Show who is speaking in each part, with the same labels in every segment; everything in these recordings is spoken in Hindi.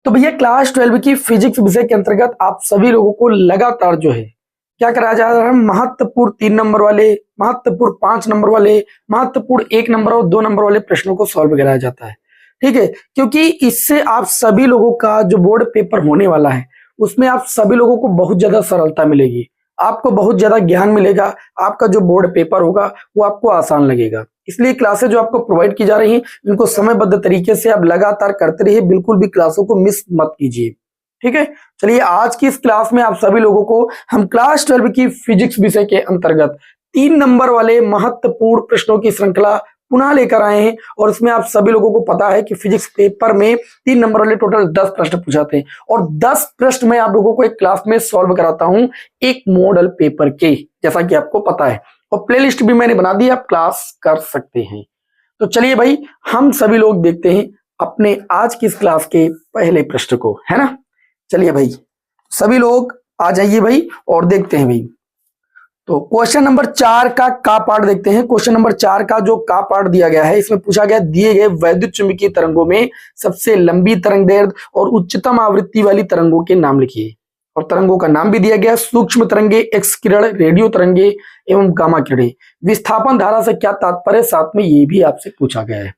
Speaker 1: तो भैया क्लास 12 की फिजिक्स विषय के अंतर्गत आप सभी लोगों को लगातार जो है क्या कराया जा रहा है, महत्वपूर्ण 3 नंबर वाले, महत्वपूर्ण 5 नंबर वाले, महत्वपूर्ण 1 नंबर और 2 नंबर वाले प्रश्नों को सॉल्व कराया जाता है। ठीक है, क्योंकि इससे आप सभी लोगों का जो बोर्ड पेपर होने वाला है उसमें आप सभी लोगों को बहुत ज्यादा सरलता मिलेगी, आपको बहुत ज्यादा ज्ञान मिलेगा, आपका जो बोर्ड पेपर होगा वो आपको आसान लगेगा। इसलिए क्लासेस जो आपको प्रोवाइड की जा रही हैं इनको समयबद्ध तरीके से आप लगातार करते रहिए, बिल्कुल भी क्लासों को मिस मत कीजिए। ठीक है, चलिए आज की इस क्लास में आप सभी लोगों को हम क्लास 12 की फिजिक्स विषय के अंतर्गत 3 नंबर वाले महत्वपूर्ण प्रश्नों की श्रृंखला पुनः लेकर आए हैं। और इसमें आप सभी लोगों को पता है कि फिजिक्स पेपर में 3 नंबर वाले टोटल 10 प्रश्न पूछाते हैं और 10 प्रश्न मैं आप लोगों को एक क्लास में सॉल्व कराता हूं एक मॉडल पेपर के, जैसा कि आपको पता है। और प्लेलिस्ट भी मैंने बना दी, आप क्लास कर सकते हैं। तो चलिए भाई हम सभी लोग देखते हैं अपने आज की इस क्लास के पहले प्रश्न को, है ना। चलिए भाई सभी लोग आ जाइए भाई और देखते हैं भाई। तो क्वेश्चन नंबर 4 का पार्ट देखते हैं। क्वेश्चन नंबर 4 का जो का पार्ट दिया गया है इसमें पूछा गया दिए गए वैद्युत चुंबकीय तरंगों में सबसे लंबी तरंग दैर्ध्य और उच्चतम आवृत्ति वाली तरंगों के नाम लिखिए। और तरंगों का नाम भी दिया गया, सूक्ष्म तरंगे, एक्स किरण, रेडियो तरंगे एवं गामा किरणें। विस्थापन धारा से क्या तात्पर्य, साथ में ये भी आपसे पूछा गया है।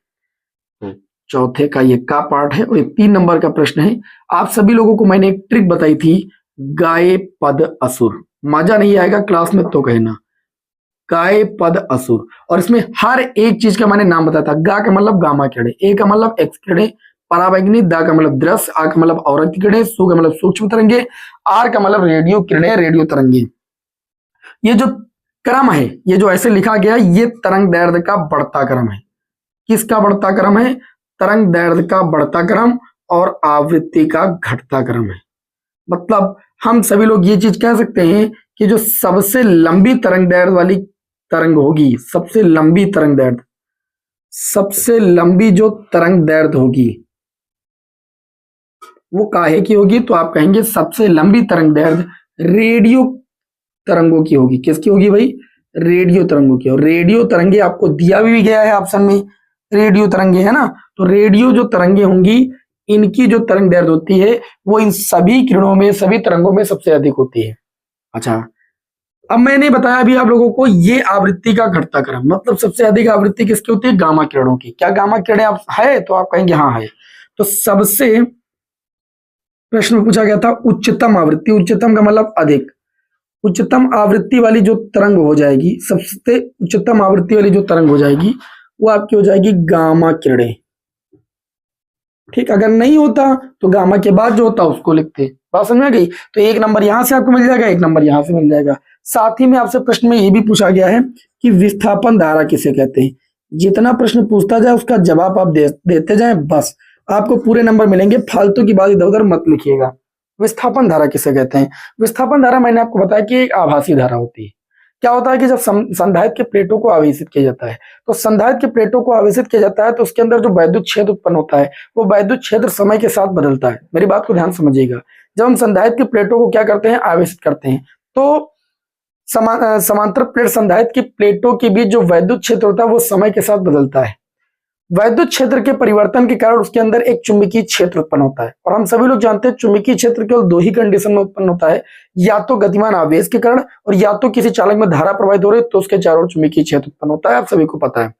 Speaker 1: तो चौथे का ये का पार्ट है और ये 3 नंबर का प्रश्न है। आप सभी लोगों को मैंने एक ट्रिक बताई थी, गाय पद असुर। मजा नहीं आएगा क्लास में तो कहना, गाय पद असुर। और इसमें हर एक चीज का मैंने नाम बताया था। गा का मतलब गामा किरणें, ए का मतलब एक्स किरणें, परावैंगनी, दा का मतलब दृश्य, आ का मतलब औरत किरणें, सू का मतलब सूक्ष्म तरंगे, आर का मतलब रेडियो किरणें, रेडियो तरंगे। ये जो क्रम है, ये जो ऐसे लिखा गया, ये तरंग दैर्ध्य का बढ़ता क्रम है। किसका बढ़ता क्रम है? तरंग दैर्ध्य का बढ़ता क्रम और आवृत्ति का घटता क्रम है। मतलब हम सभी लोग ये चीज कह सकते हैं कि जो सबसे लंबी तरंग दैर्ध्य वाली तरंग होगी, सबसे लंबी तरंग दैर्ध्य, सबसे लंबी जो तरंग दैर्ध्य होगी वो काहे की होगी? तो आप कहेंगे सबसे लंबी तरंग दैर्ध्य रेडियो तरंगों की होगी। किसकी होगी भाई? रेडियो तरंगों की। और रेडियो तरंगे आपको दिया भी गया है ऑप्शन में, रेडियो तरंगे, है ना। तो रेडियो जो तरंगे होंगी इनकी जो तरंग दैर्ध्य होती है वो इन सभी किरणों में, सभी तरंगों में सबसे अधिक होती है। अच्छा, अब मैंने बताया अभी आप लोगों को ये आवृत्ति का घटता क्रम, मतलब सबसे अधिक आवृत्ति किसकी होती है? गामा किरणों की। क्या गामा किरणें आप है? तो आप कहेंगे हाँ है। तो सबसे प्रश्न में पूछा गया था उच्चतम आवृत्ति, उच्चतम का मतलब अधिक। उच्चतम आवृत्ति वाली जो तरंग हो जाएगी, सबसे उच्चतम आवृत्ति वाली जो तरंग हो जाएगी वो आपकी हो जाएगी गामा किरणें। ठीक, अगर नहीं होता तो गामा के बाद जो होता उसको लिखते। बात समझ में गई? तो 1 नंबर यहां से आपको मिल जाएगा, 1 नंबर यहां से मिल जाएगा। साथ ही में आपसे प्रश्न में ये भी पूछा गया है कि विस्थापन धारा किसे कहते हैं। जितना प्रश्न पूछता जाए उसका जवाब आप देते जाए, बस आपको पूरे नंबर मिलेंगे। फालतू की बात इधर उधर मत लिखिएगा। विस्थापन धारा किसे कहते हैं? विस्थापन धारा मैंने आपको बताया कि एक आभासी धारा होती है। क्या होता है कि जब संधारित्र के प्लेटों को आवेशित किया जाता है, तो संधारित्र के प्लेटों को आवेशित किया जाता है तो उसके अंदर जो वैद्युत क्षेत्र उत्पन्न होता है वो वैद्युत क्षेत्र समय के साथ बदलता है। मेरी बात को ध्यान समझिएगा। जब हम संधारित्र के प्लेटों को क्या करते हैं? आवेशित करते हैं, तो समांतर प्लेट संधारित्र की प्लेटों के बीच जो वैद्युत क्षेत्र होता है वो समय के साथ बदलता है। वैद्युत क्षेत्र के परिवर्तन के कारण उसके अंदर एक चुंबकीय क्षेत्र उत्पन्न होता है। और हम सभी लोग जानते हैं चुंबकीय क्षेत्र केवल 2 ही कंडीशन में उत्पन्न होता है, या तो गतिमान आवेश के कारण और या तो किसी चालक में धारा प्रवाहित हो रही है तो उसके चारों ओर चुंबकीय क्षेत्र उत्पन्न होता है। आप सभी को पता है,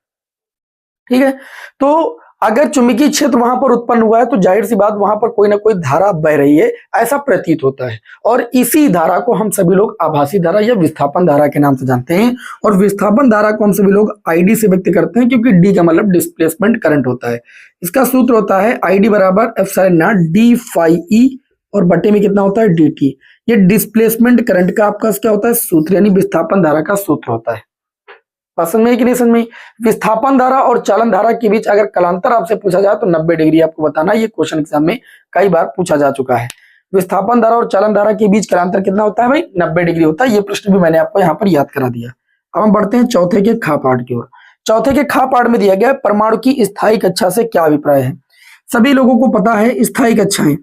Speaker 1: ठीक है। तो अगर चुंबकीय क्षेत्र वहां पर उत्पन्न हुआ है तो जाहिर सी बात वहां पर कोई ना कोई धारा बह रही है, ऐसा प्रतीत होता है। और इसी धारा को हम सभी लोग आभासी धारा या विस्थापन धारा के नाम से जानते हैं। और विस्थापन धारा को हम सभी लोग आईडी से व्यक्त करते हैं, क्योंकि डी का मतलब डिस्प्लेसमेंट करंट होता है। इसका सूत्र होता है आईडी बराबर epsilon naught d phi E और बटे में कितना होता है? D t. ये डिस्प्लेसमेंट करंट का आपका क्या होता है? सूत्र, यानी विस्थापन धारा का सूत्र होता है। समझ में कि नहीं समझ में? विस्थापन धारा और चालन धारा के बीच अगर कलांतर आपसे पूछा जाए तो 90 डिग्री आपको बताना। ये क्वेश्चन एग्जाम में कई बार पूछा जा चुका है। विस्थापन धारा और चालन धारा के बीच कलांतर कितना होता है भाई? 90 डिग्री होता है। ये प्रश्न भी मैंने आपको यहाँ पर याद करा दिया। अब हम बढ़ते हैं चौथे के खा पाठ की ओर। चौथे के खा पाठ में दिया गया परमाणु की स्थायी कक्षा से क्या अभिप्राय है। सभी लोगों को पता है स्थायी कक्षाएं।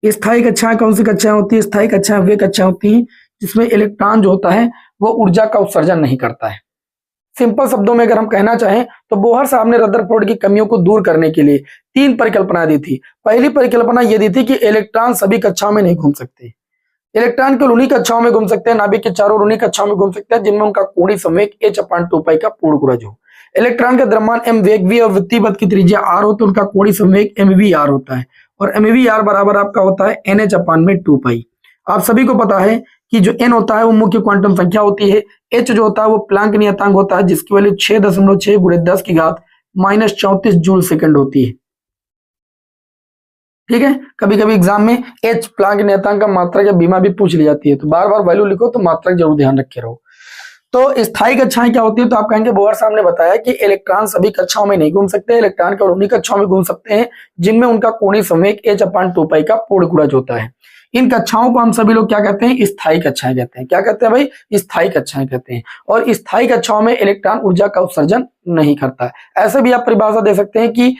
Speaker 1: स्थायी कक्षाएं कौन सी कक्षाएं होती है? स्थायी कक्षाएं वे कक्षाएं होती हैं जिसमें इलेक्ट्रॉन जो होता है वो ऊर्जा का उत्सर्जन नहीं करता है। सिंपल शब्दों में अगर हम कहना चाहें तो बोहर साहब ने रदरफोर्ड की कमियों को दूर करने के लिए 3 परिकल्पनाएं दी थी। पहली परिकल्पना यह दी थी कि इलेक्ट्रॉन सभी कक्षाओं में नहीं घूम सकते, इलेक्ट्रॉन केवल उन्हीं कक्षाओं में घूम सकते हैं, नाभिक के चारों ओर उन्हीं कक्षाओं में घूम सकते हैं जिनमें उनका कोणीय संवेग h/2π का पूर्ण गुणज हो। इलेक्ट्रॉन का द्रव्यमान m, वेग v और वृत्तीय पथ की त्रिज्या r हो तो उनका कोणीय संवेग mvr होता है और mvr बराबर आपका होता है nh/2π। आप सभी को पता है कि जो n होता है वो मुख्य क्वांटम संख्या होती है, h जो होता है वो प्लांक नियतांक होता है जिसकी वैल्यू 6.6 × 10⁻³ जूल सेकंड होती है। ठीक है, कभी कभी एग्जाम में h प्लांक नियतांक का मात्रक या बीमा भी पूछ ली जाती है, तो बार बार वैल्यू लिखो तो मात्रक जरूर ध्यान रखे रहो। तो स्थायी कक्षाएं क्या होती है, तो आप कहेंगे बोहर साहब ने बताया कि इलेक्ट्रॉन सभी कक्षाओं में नहीं घूम सकते, इलेक्ट्रॉन केवल उन्हीं कक्षाओं में घूम सकते हैं जिनमें उनका कोणीय संवेग h/2π का पूर्ण गुणज होता है। इन कक्षाओं को हम सभी लोग क्या कहते हैं, स्थायी कक्षाएं कहते हैं। क्या कहते हैं भाई, स्थायी कक्षाएं कहते हैं। और स्थायी कक्षाओं में इलेक्ट्रॉन ऊर्जा का उत्सर्जन नहीं करता है। ऐसे भी आप परिभाषा दे सकते हैं कि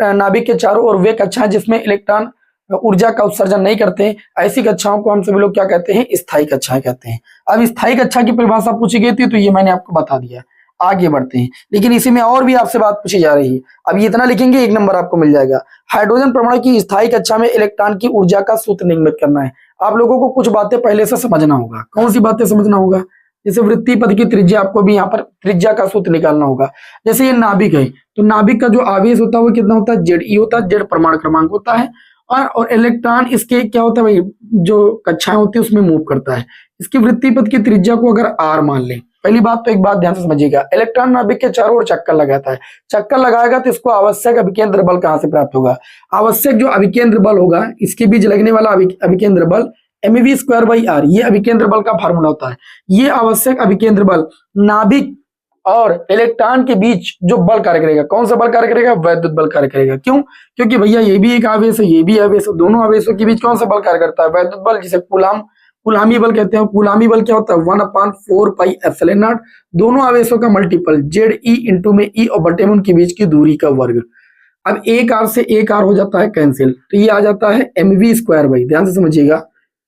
Speaker 1: नाभिक के चारों ओर वे कक्षाएं जिसमें इलेक्ट्रॉन ऊर्जा का उत्सर्जन नहीं करते, ऐसी कक्षाओं को हम सभी लोग क्या कहते हैं, स्थायी कक्षाएं कहते हैं। अब स्थायी कक्षा की परिभाषा पूछी गई थी तो ये मैंने आपको बता दिया। आगे बढ़ते हैं, लेकिन इसी में और भी आपसे बात पूछी जा रही है। अब ये इतना लिखेंगे 1 नंबर आपको मिल जाएगा। हाइड्रोजन परमाणु की स्थायी कक्षा में इलेक्ट्रॉन की ऊर्जा का सूत्र निगमित करना है। आप लोगों को कुछ बातें पहले से समझना होगा। कौन सी बातें समझना होगा, जैसे वृत्तीय पथ की त्रिज्या, आपको भी यहाँ पर त्रिज्या का सूत्र निकालना होगा। जैसे ये नाभिक है तो नाभिक का जो आवेश होता है वो कितना होता है, Ze होता है, Z परमाणु क्रमांक होता है। और इलेक्ट्रॉन इसके क्या होता है भाई, जो कक्षाएं होती है उसमें मूव करता है। इसकी वृत्तीय पथ की त्रिज्या को अगर r मान लें, पहली बात तो एक बात ध्यान से समझिएगा, इलेक्ट्रॉन नाभिक के चारों ओर चक्कर लगाता है। चक्कर लगाएगा तो इसको आवश्यक अभिकेंद्र बल कहां से प्राप्त होगा, आवश्यक जो अभिकेंद्र बल होगा इसके बीच लगने वाला अभिकेंद्र बल mv²/r, ये अभिकेंद्र बल का फार्मूला होता है। ये आवश्यक अभिकेंद्र बल नाभिक और इलेक्ट्रॉन के बीच जो बल कार्य करेगा, कौन सा बल कार्य करेगा, वैद्युत बल कार्य करेगा। क्यों, क्योंकि भैया ये भी एक आवेश है, ये भी आवेश है, दोनों आवेशों के बीच कौन सा बल कार्य करता है, वैद्युत बल, जिसे कूलामी बल कहते हैं। कूलामी बल क्या होता है, 1/4πε0, दोनों आवेशों का मल्टीपल Ze इंटू में E और बटे में उनके बीच की दूरी का वर्ग। अब एक आर से एक आर हो जाता है कैंसिल, तो ये आ जाता है mv², भाई ध्यान से समझिएगा,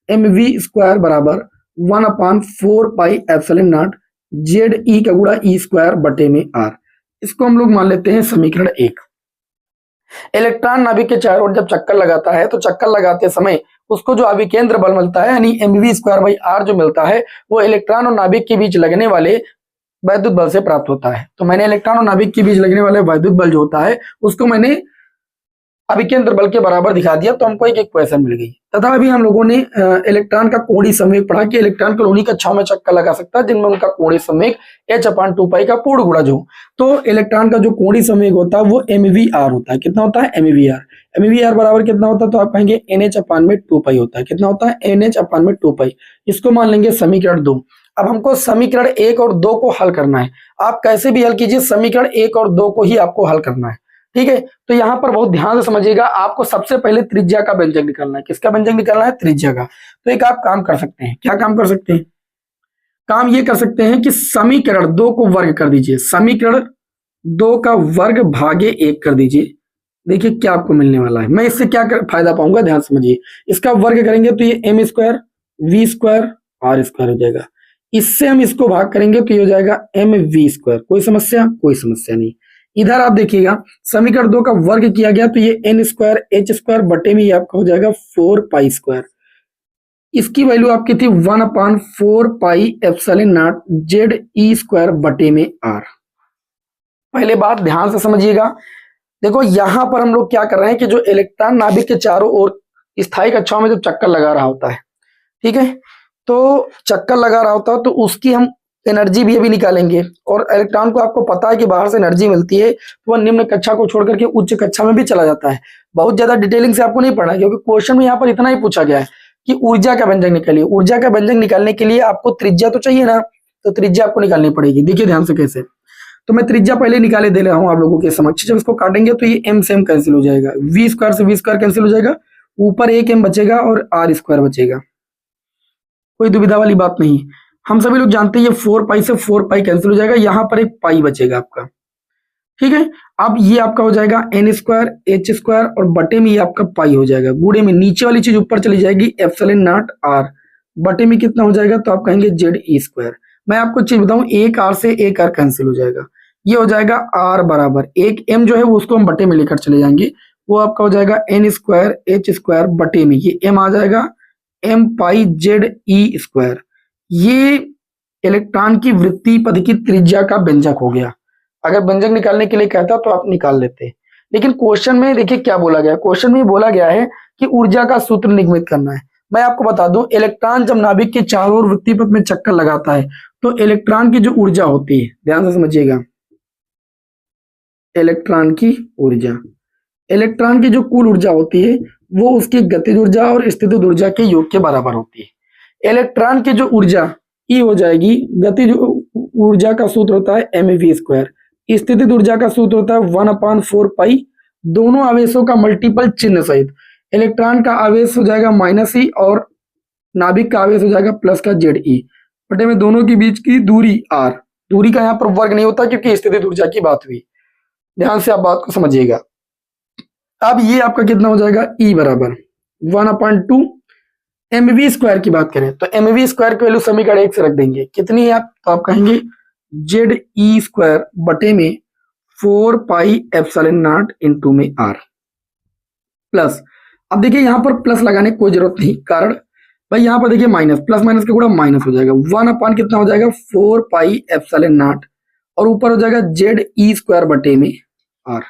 Speaker 1: mv² बराबर 1/4πε0 Ze का गुणा E² बटे में r। इसको हम लोग मान लेते हैं समीकरण 1। इलेक्ट्रॉन नाभिक के चारों ओर जब चक्कर लगाता है तो चक्कर लगाते समय उसको जो अभिकेंद्र बल मिलता है यानी mv²/r जो मिलता है वो इलेक्ट्रॉन और नाभिक के बीच लगने वाले वैद्युत बल से प्राप्त होता है। तो मैंने इलेक्ट्रॉन और नाभिक के बीच लगने वाले वैद्युत बल जो होता है उसको मैंने अभिकेंद्र बल के बराबर दिखा दिया, तो हमको एक इक्वेशन मिल गई। तथा अभी हम लोगों ने इलेक्ट्रॉन का कोणीय संवेग पढ़ा कि इलेक्ट्रॉन को उन्हीं कक्षाओं में चक्कर लगा सकता है जिनमें उनका कोणीय संवेग h/2π का पूर्ण गुणज हो। तो इलेक्ट्रॉन का जो कोणीय संवेग होता है वो mvr होता है। कितना होता है, mvr बराबर कितना होता है, तो आप कहेंगे nh/2π होता है। कितना होता है, nh/2π। इसको मान लेंगे समीकरण 2। अब हमको समीकरण 1 और 2 को हल करना है। आप कैसे भी हल कीजिए, समीकरण 1 और 2 को ही आपको हल करना है। ठीक है, तो यहाँ पर बहुत ध्यान से समझिएगा, आपको सबसे पहले त्रिज्या का व्यंजक निकालना है। किसका व्यंजक निकालना है, त्रिज्या का। तो एक आप काम कर सकते हैं, क्या काम कर सकते हैं, काम ये कर सकते हैं कि समीकरण 2 को वर्ग कर दीजिए, समीकरण 2 का वर्ग भागे 1 कर दीजिए। देखिए क्या आपको मिलने वाला है, मैं इससे क्या फायदा पाऊंगा, ध्यान समझिए। इसका वर्ग करेंगे तो ये m² v² r² हो जाएगा। इससे हम इसको भाग करेंगे तो ये हो जाएगा mv²। कोई समस्या, कोई समस्या नहीं। इधर आप देखिएगा समीकरण 2 का वर्ग किया गया तो ये n² h² बटे में आपका हो जाएगा 4π²। इसकी वैल्यू आपकी थी 1/4πε0 Ze² बटे में r। पहले बात ध्यान से समझिएगा, देखो यहां पर हम लोग क्या कर रहे हैं कि जो इलेक्ट्रॉन नाभिक के चारों ओर स्थायी कक्षाओं में जब चक्कर लगा रहा होता है, ठीक है, तो चक्कर लगा रहा होता है तो उसकी हम एनर्जी भी अभी निकालेंगे। और इलेक्ट्रॉन को आपको पता है कि बाहर से एनर्जी मिलती है तो वह निम्न कक्षा को छोड़कर के उच्च कक्षा में भी चला जाता है। बहुत ज्यादा डिटेलिंग से आपको नहीं पढ़ना है क्योंकि क्वेश्चन में यहाँ पर इतना ही पूछा गया है कि ऊर्जा का व्यंजक निकालिए। ऊर्जा का व्यंजक निकालने के लिए आपको त्रिज्या तो चाहिए ना, तो त्रिज्या आपको निकालनी पड़ेगी। देखिए ध्यान से कैसे, तो मैं त्रिज्या पहले निकाले दे रहा हूँ आप लोगों के समक्ष। जब इसको काटेंगे तो ये m से m कैंसिल हो जाएगा, v² से v² कैंसिल हो जाएगा, ऊपर एक m बचेगा और r² बचेगा। कोई दुविधा वाली बात नहीं, हम सभी लोग जानते हैं ये 4π से 4π कैंसिल हो जाएगा, यहाँ पर एक पाई बचेगा आपका। ठीक है, अब ये आपका हो जाएगा n² h² और बटे में ये आपका पाई हो जाएगा। गुणे में नीचे वाली चीज ऊपर चली जाएगी ε0 r, बटे में कितना हो जाएगा तो आप कहेंगे Ze²। मैं आपको चीज बताऊं, एक आर से एक आर कैंसिल हो जाएगा, ये हो जाएगा आर बराबर एक एम जो है उसको हम बटे में लेकर चले जाएंगे, वो आपका हो जाएगा एन स्क्वायर एच स्क्वायर बटे में, ये एम आ जाएगा एम पाई जेड ई स्क्वायर। ये इलेक्ट्रॉन की वृत्तीय पथ की त्रिज्या का व्यंजक हो गया। अगर व्यंजक निकालने के लिए कहता तो आप निकाल लेते, लेकिन क्वेश्चन में देखिए क्या बोला गया, क्वेश्चन में बोला गया है कि ऊर्जा का सूत्र निगमित करना है। मैं आपको बता दूं, इलेक्ट्रॉन जब नाभिक के चारों ओर वृत्तीय पथ में चक्कर लगाता है तो इलेक्ट्रॉन की जो ऊर्जा होती है, ध्यान से समझिएगा, इलेक्ट्रॉन की ऊर्जा, इलेक्ट्रॉन की जो कुल ऊर्जा होती है वो उसकी गतिज ऊर्जा और स्थितिज ऊर्जा के योग के बराबर होती है। इलेक्ट्रॉन की जो ऊर्जा ई हो जाएगी, गतिज ऊर्जा का सूत्र होता है एम वी स्क्वायर, स्थितिज ऊर्जा का सूत्र होता है 1/4 पाई, दोनों आवेशों का मल्टीपल चिन्ह सहित इलेक्ट्रॉन का आवेश हो जाएगा माइनस ई और नाभिक का आवेश हो जाएगा प्लस का जेड ई, बटे में दोनों के बीच की दूरी आर। दूरी का यहाँ पर वर्ग नहीं होता क्योंकि स्थितिज ऊर्जा की बात हुई, ध्यान से आप बात को समझिएगा। अब ये आपका कितना हो जाएगा, ई बराबर 1/2 एम वी स्क्वायर की बात करें तो एम वी स्क्वायर की वैल्यू समीकरण 1 से रख देंगे, कितनी है आप, तो आप कहेंगे जेड ई स्क्वायर बटे में 4 पाई एप्सिलॉन नॉट इनटू में आर प्लस। अब देखिए यहाँ पर प्लस लगाने की कोई जरूरत नहीं, कारण भाई यहाँ पर देखिए माइनस, प्लस माइनस का गुणा माइनस हो जाएगा, 1 कितना हो जाएगा 4 पाई एप्सिलॉन नॉट और ऊपर हो जाएगा जेड ई स्क्वायर बटे में आर।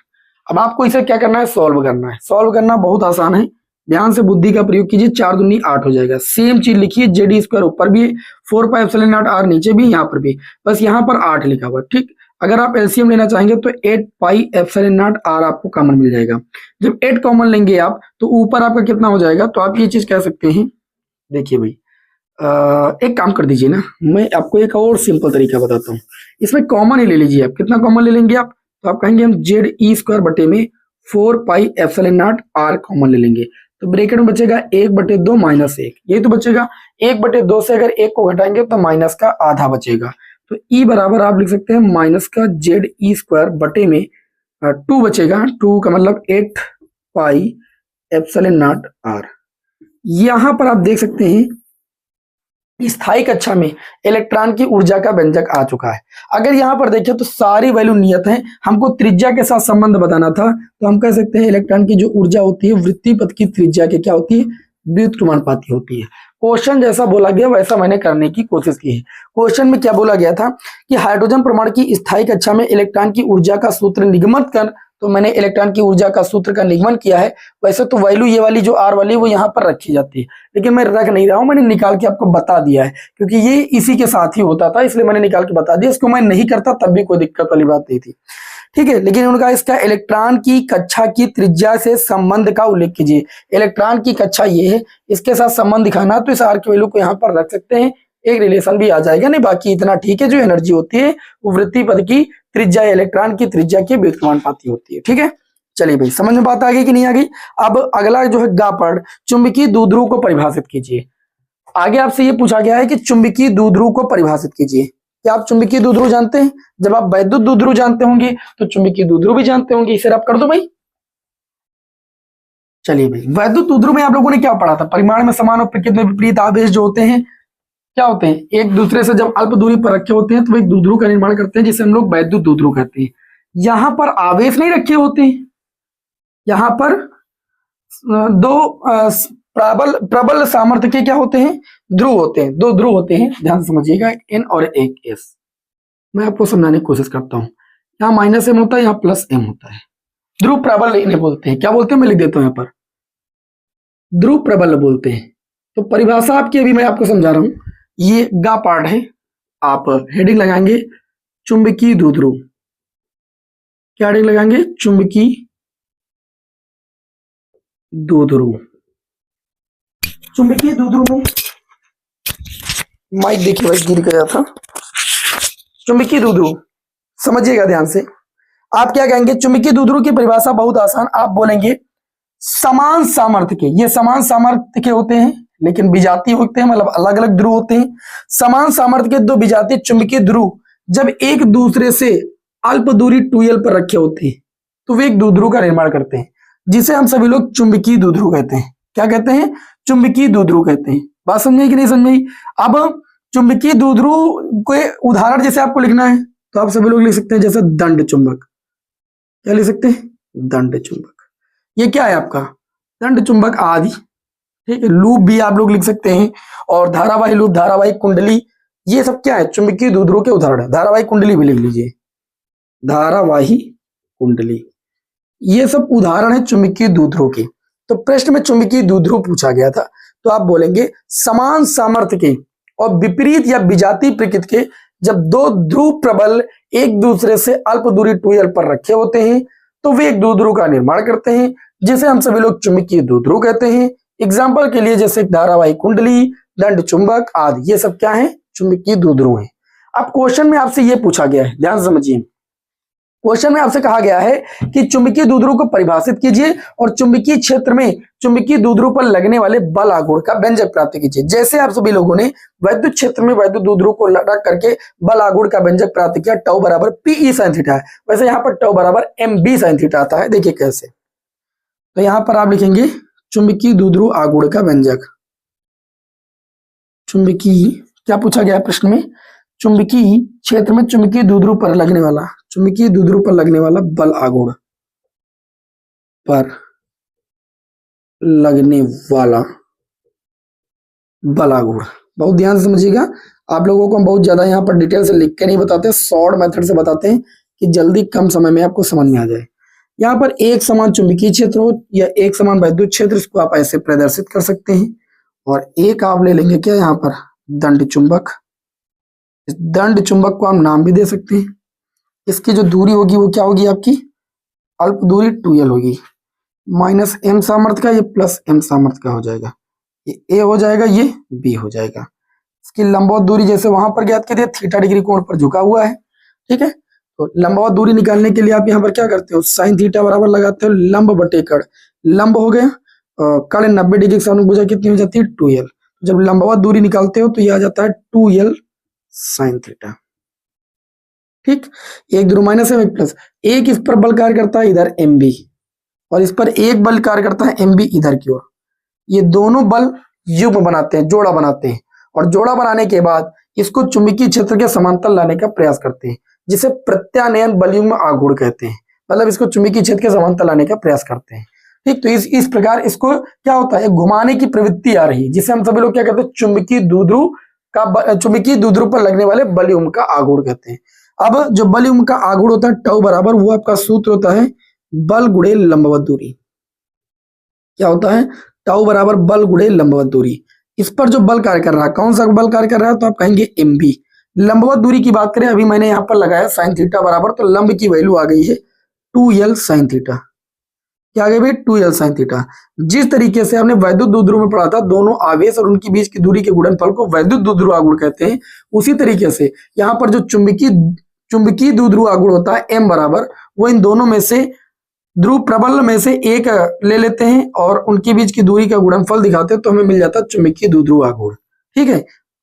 Speaker 1: अब आपको इसे क्या करना है, सॉल्व करना है। सॉल्व करना बहुत आसान है, ध्यान से बुद्धि का प्रयोग कीजिए, 4 दूनी 8 हो जाएगा। सेम चीज लिखिए, जेड ई स्क्वायर ऊपर भी 4 पाई एप्सिलॉन नॉट आर नीचे भी, यहाँ पर भी, बस यहाँ पर 8 लिखा हुआ, ठीक। अगर आप एलसीएम लेना चाहेंगे तो 8 पाई एप्सिलॉन नॉट आर आपको कॉमन मिल जाएगा। जब 8 कॉमन लेंगे आप तो ऊपर आपका कितना हो जाएगा, तो आप ये चीज कह सकते हैं, देखिए भाई एक काम कर दीजिए ना, मैं आपको एक और सिंपल तरीका बताता हूँ, इसमें कॉमन ही ले लीजिए आप। कितना कॉमन ले लेंगे आप, तो आप कहेंगे हम जेड ई स्क्वायर बटे में 4 pi epsilon naught r common ले लेंगे, तो ब्रैकेट में बचेगा 1/2 माइनस 1, ये तो बचेगा 1/2 से अगर 1 को घटाएंगे तो माइनस का आधा बचेगा, तो ई बराबर आप लिख सकते हैं माइनस का जेड ई स्क्वायर बटे में 2 बचेगा, 2 का मतलब 8 पाई एप्सिलॉन नॉट आर। यहां पर आप देख सकते हैं स्थायी कक्षा में इलेक्ट्रॉन की ऊर्जा का व्यंजक आ चुका है। अगर यहाँ पर देखें तो सारी वैल्यू नियत है, हमको त्रिज्या के साथ संबंध बताना था, तो हम कह सकते हैं इलेक्ट्रॉन की जो ऊर्जा होती है वृत्तीय पथ की त्रिज्या के क्या होती है, व्युत्क्रमानुपाती होती है। क्वेश्चन जैसा बोला गया वैसा मैंने करने की कोशिश की है। क्वेश्चन में क्या बोला गया था कि हाइड्रोजन परमाणु की स्थायी कक्षा में इलेक्ट्रॉन की ऊर्जा का सूत्र निगमन कर, तो मैंने इलेक्ट्रॉन की ऊर्जा का सूत्र का निगमन किया है। वैसे तो वैल्यू ये वाली जो आर वाली वो यहाँ पर रखी जाती है, लेकिन मैं रख नहीं रहा हूँ, मैंने निकाल के आपको बता दिया है क्योंकि ये इसी के साथ ही होता था, इसलिए मैंने निकाल के बता दिया। इसको मैं नहीं करता तब भी कोई दिक्कत वाली बात नहीं थी, ठीक है। लेकिन उनका इसका इलेक्ट्रॉन की कक्षा की त्रिज्या से संबंध का उल्लेख कीजिए। इलेक्ट्रॉन की कक्षा ये है, इसके साथ संबंध दिखाना, तो इस आर की वैल्यू को यहाँ पर रख सकते हैं, एक रिलेशन भी आ जाएगा, नहीं बाकी इतना ठीक है। जो एनर्जी होती है वो वृत्तीय पथ की त्रिज्या इलेक्ट्रॉन की त्रिज्या के व्युत्क्रमानुपाती होती है, ठीक है। चलिए भाई, समझ में बात आ गई कि नहीं आ गई। अब अगला जो है गा पढ़, चुंबकीय द्विध्रुव को परिभाषित कीजिए। आगे आपसे ये पूछा गया है कि चुंबकीय द्विध्रुव को परिभाषित कीजिए। क्या आप चुंबकीय द्विध्रुव जानते हैं? जब आप वैद्युत द्विध्रुव जानते होंगे तो चुंबकीय द्विध्रुव भी जानते होंगे। इसे आप कर दो भाई। चलिए भाई, वैद्युत द्विध्रुव में आप लोगों ने क्या पढ़ा था, परिमाण में समान और प्रकृति में विपरीत आवेश जो होते हैं क्या होते हैं, एक दूसरे से जब अल्प दूरी पर रखे होते हैं तो एक द्विध्रुव का निर्माण करते हैं, जिसे हम लोग वैद्युत द्विध्रुव कहते हैं। यहां पर आवेश नहीं रखे होते हैं, यहाँ पर दो प्रबल सामर्थ्य के क्या होते हैं, ध्रुव होते हैं, 2 ध्रुव होते हैं, ध्यान समझिएगा, एक N और एक S। मैं आपको समझाने की कोशिश करता हूँ। यहाँ माइनस M होता है, यहाँ प्लस M होता है। ध्रुव प्रबल इन्हें बोलते हैं, क्या बोलते हैं मैं लिख देता हूँ यहाँ पर, ध्रुव प्रबल बोलते हैं। तो परिभाषा आपकी अभी मैं आपको समझा रहा हूँ, ये गा पार्ट है, आप हेडिंग लगाएंगे चुंबकीय द्विध्रुव। क्या हेडिंग लगाएंगे, चुंबकीय द्विध्रुव। चुंबकीय द्विध्रुव में माइक देखिए भाई गिर गया था। चुंबकीय द्विध्रुव समझिएगा ध्यान से। आप क्या कहेंगे, चुंबकीय द्विध्रुव की परिभाषा बहुत आसान, आप बोलेंगे समान सामर्थ्य के, ये समान सामर्थ्य के होते हैं लेकिन विजातीय होते हैं, मतलब अलग अलग ध्रुव होते हैं। समान सामर्थ्य के 2 विजातीय चुंबकीय ध्रुव जब एक दूसरे से अल्प दूरी 2l पर रखे होते हैं तो वे एक द्विध्रुव का निर्माण करते हैं, जिसे हम सभी लोग चुंबकीय द्विध्रुव कहते हैं। क्या कहते हैं, चुंबकीय द्विध्रुव कहते हैं। बात समझे कि नहीं समझे। अब चुंबकीय द्विध्रुव के उदाहरण जैसे आपको लिखना है तो आप सभी लोग लिख सकते हैं जैसे दंड चुंबक। क्या लिख सकते हैं? दंड चुंबक। ये क्या है आपका? दंड चुंबक आदि। ठीक है, लूप भी आप लोग लिख सकते हैं, और धारावाही लूप, धारावाही कुंडली, ये सब क्या है? चुंबकीय द्विध्रुव के उदाहरण है। धारावाही कुंडली भी लिख लीजिए, धारावाही कुंडली, ये सब उदाहरण है चुंबकीय द्विध्रुव के। तो प्रश्न में चुंबकीय द्विध्रुव पूछा गया था, तो आप बोलेंगे समान सामर्थ्य के और विपरीत या विजातीय प्रकृति के जब दो ध्रुव प्रबल एक दूसरे से अल्प दूरी 2l पर रखे होते हैं तो वे एक द्विध्रुव का निर्माण करते हैं, जिसे हम सभी लोग चुंबकीय द्विध्रुव कहते हैं। एग्जाम्पल के लिए जैसे धारावाही कुंडली, दंड चुंबक आदि, ये सब क्या है? चुंबकीय द्विध्रुव है। अब क्वेश्चन में आपसे ये पूछा गया है, ध्यान समझिए। क्वेश्चन में आपसे कहा गया है कि चुंबकीय द्विध्रुव को परिभाषित कीजिए और चुंबकीय क्षेत्र में चुंबकीय द्विध्रुव पर लगने वाले बल आघूर्ण का व्यंजक प्राप्त कीजिए। जैसे आप सभी लोगों ने वैद्युत क्षेत्र में वैद्युत द्विध्रुव को रख करके बल आघूर्ण का व्यंजक प्राप्त किया, टाउ बराबर पीई साइन थीटा है, वैसे यहाँ पर टाउ बराबर एमबी साइन थीटा आता है। देखिए कैसे, तो यहाँ पर आप लिखेंगे चुंबकीय द्विध्रुव आघूर्ण का व्यंजक। चुंबकीय, क्या पूछा गया प्रश्न में? चुंबकीय क्षेत्र में चुंबकीय द्विध्रुव पर लगने वाला, चुंबकीय द्विध्रुव पर लगने वाला बल आघूर्ण पर लगने वाला बल आघूर्ण। बहुत ध्यान से समझिएगा, आप लोगों को हम बहुत ज्यादा यहाँ पर डिटेल से लिख के नहीं बताते, शॉर्ट मेथड से बताते हैं कि जल्दी कम समय में आपको समझ में आ जाए। यहाँ पर एक समान चुंबकीय क्षेत्र हो या एक समान वैद्युत क्षेत्र, इसको आप ऐसे प्रदर्शित कर सकते हैं। और एक आप ले लेंगे क्या यहाँ पर? दंड चुंबक। इस दंड चुंबक को हम नाम भी दे सकते हैं। इसकी जो दूरी होगी वो क्या होगी आपकी? अल्प दूरी 2l होगी, माइनस m सामर्थ्य का, ये प्लस m सामर्थ्य का हो जाएगा, ये a हो जाएगा, ये b हो जाएगा। इसकी लंबवत दूरी जैसे वहां पर ज्ञात कीजिए, थीटा डिग्री कोण पर झुका हुआ है। ठीक है, तो लंबवत दूरी निकालने के लिए आप यहाँ पर क्या करते हो? साइन थीटा बराबर लगाते हो लंब बटे कण। लंब हो गया, कण 90 डिग्री से अनुभुजा कितनी हो जाती है? 2l। जब लंबवत दूरी निकालते हो तो यह आ जाता है 2l साइन थीटा। ठीक, एक ध्रुव माइनस है, एक प्लस। एक इस पर बल कार्य करता है इधर mb, और इस पर एक बल कार्य करता है mb इधर की ओर। ये दोनों बल युग्म बनाते हैं, जोड़ा बनाते हैं, और जोड़ा बनाने के बाद इसको चुंबकीय क्षेत्र के समांतर लाने का प्रयास करते हैं, जिसे प्रत्यानयन बलयुग्म आघूर्ण कहते हैं। मतलब इसको चुंबकीय क्षेत्र के समांतर लाने का प्रयास करते हैं। ठीक, तो इस प्रकार इसको क्या होता है? घुमाने की प्रवृत्ति आ रही है, जिसे हम सभी लोग क्या कहते हैं? चुंबकीय द्विध्रुव का, चुंबकीय द्विध्रुव पर लगने वाले बलयुग्म का आघूर्ण कहते हैं। अब जो बलयुग्म का आघूर्ण होता है टाउ बराबर, वो आपका सूत्र होता है बल गुणे लंबवत दूरी। क्या होता है? टाउ बराबर बल गुणे लंबवत दूरी। इस पर जो बल कार्य कर रहा है, कौन सा बल कार्य कर रहा है? तो आप कहेंगे mb। लंबवत दूरी की बात करें, अभी मैंने यहाँ पर लगाया साइन थीटा बराबर, तो लंब की वैल्यू आ गई है 2l साइन थीटा। क्या आ गई भाई? 2l sine theta. जिस तरीके से आपने वैद्युत द्विध्रुव में पढ़ा था, दोनों आवेश और उनके बीच की दूरी के गुणनफल को वैद्युत द्विध्रुव आघूर्ण कहते हैं, उसी तरीके से यहाँ पर जो चुंबकीय द्विध्रुव आघूर्ण होता है m बराबर, वो इन दोनों में से ध्रुव प्रबल में से एक ले लेते हैं और उनके बीच की दूरी का गुणनफल दिखाते हैं, तो हमें मिल जाता है चुंबकीय द्विध्रुव आघूर्ण। ठीक है,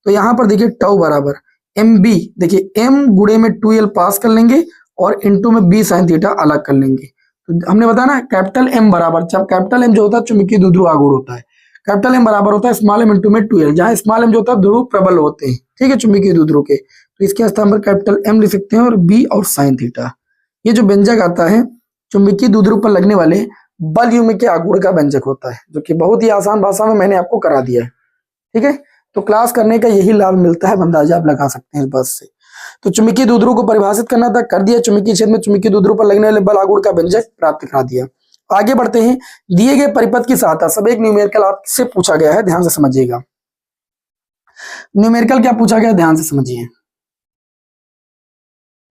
Speaker 1: तो यहाँ पर देखिए टाउ बराबर mb, देखिए m गुणे में 2l पास कर लेंगे और इनटू में b साइन थीटा अलग कर लेंगे। तो हमने बताया ना, कैपिटल M बराबर, कैपिटल M जो होता है चुंबकीय द्विध्रुव आघूर्ण होता है, कैपिटल M बराबर होता है स्मॉल m इंटू में 2l, जहां स्मॉल m जो होता है ध्रुव प्रबल होते हैं। ठीक है, चुंबकीय द्विध्रुव के, तो इसके स्थान पर कैपिटल M लिख सकते हैं और b और साइन थीटा। ये जो व्यंजक आता है चुंबकीय द्विध्रुव पर लगने वाले बलयुग्म के आघूर्ण का व्यंजक होता है, जो कि बहुत ही आसान भाषा में मैंने आपको करा दिया है। ठीक है, तो क्लास करने का यही लाभ मिलता है, अंदाजा आप लगा सकते हैं इस बात से। तो चुंबकीय द्विध्रुव को परिभाषित करना था, कर दिया। चुंबकीय क्षेत्र में चुंबकीय द्विध्रुव पर लगने वाले बल आघूर्ण का व्यंजक प्राप्त करा दिया। आगे बढ़ते हैं। दिए गए परिपथ की सहायता सब एक न्यूमेरिकल आपसे पूछा गया है, ध्यान से समझिएगा। न्यूमेरिकल क्या पूछा गया, ध्यान से समझिए।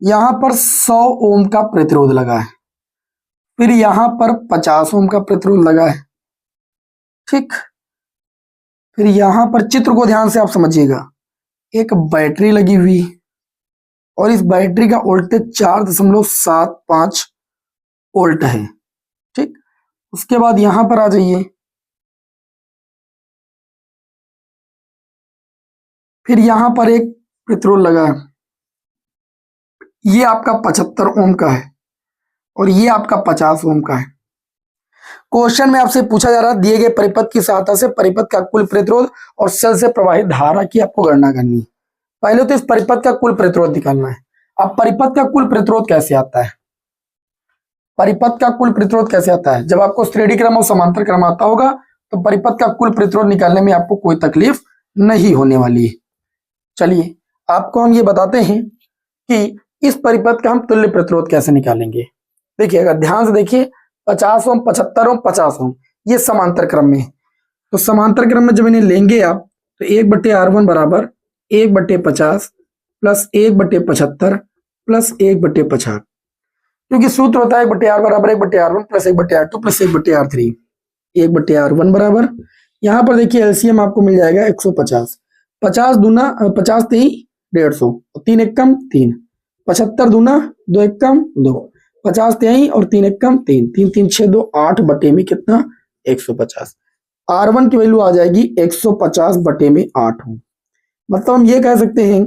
Speaker 1: यहां पर 100 ओम का प्रतिरोध लगा है, फिर यहां पर 50 ओम का प्रतिरोध लगा है। ठीक, फिर यहां पर चित्र को ध्यान से आप समझिएगा, एक बैटरी लगी हुई और इस बैटरी का वोल्टेज 4.75 वोल्ट है। ठीक, उसके बाद यहां पर आ जाइए, फिर यहां पर एक प्रतिरोध लगा है, ये आपका 75 ओम का है और ये आपका 50 ओम का है। क्वेश्चन में आपसे पूछा जा रहा है, दिए गए परिपथ की सहायता से परिपथ का कुल प्रतिरोध और सेल से प्रवाहित धारा की आपको गणना करनी है। पहले तो इस परिपथ का कुल प्रतिरोध निकालना है। अब परिपथ का कुल प्रतिरोध कैसे आता है, परिपथ का कुल प्रतिरोध कैसे आता है, जब आपको श्रेणी क्रम और समांतर क्रम आता होगा तो परिपथ का कुल प्रतिरोध निकालने में आपको कोई तकलीफ नहीं होने वाली है। चलिए आपको हम ये बताते हैं कि इस परिपथ का हम तुल्य प्रतिरोध कैसे निकालेंगे। देखिए अगर ध्यान से देखिए 50 ओम, 75 ओम, 50 ओम ये समांतर क्रम में, तो समांतर क्रम में जब इन्हें लेंगे आप तो 1/R1 बराबर 1/50 प्लस 1/75 प्लस 1/50, क्योंकि सूत्र होता है 1/R बराबर 1/R1 plus 1/R2 plus 1/R3। 1/R1 बराबर, यहाँ पर देखिए एलसीएम आपको मिल जाएगा 150, 50 दूना 50 3 150, 3 एकम 3, 75 दूना 2 एकम 2, 50 3 और 3 एकम 3, 3 3 6 2 8 बटे में कितना 150। R1 की वैल्यू आ जाएगी 150 बटे में 8 ओम। मतलब हम ये कह सकते हैं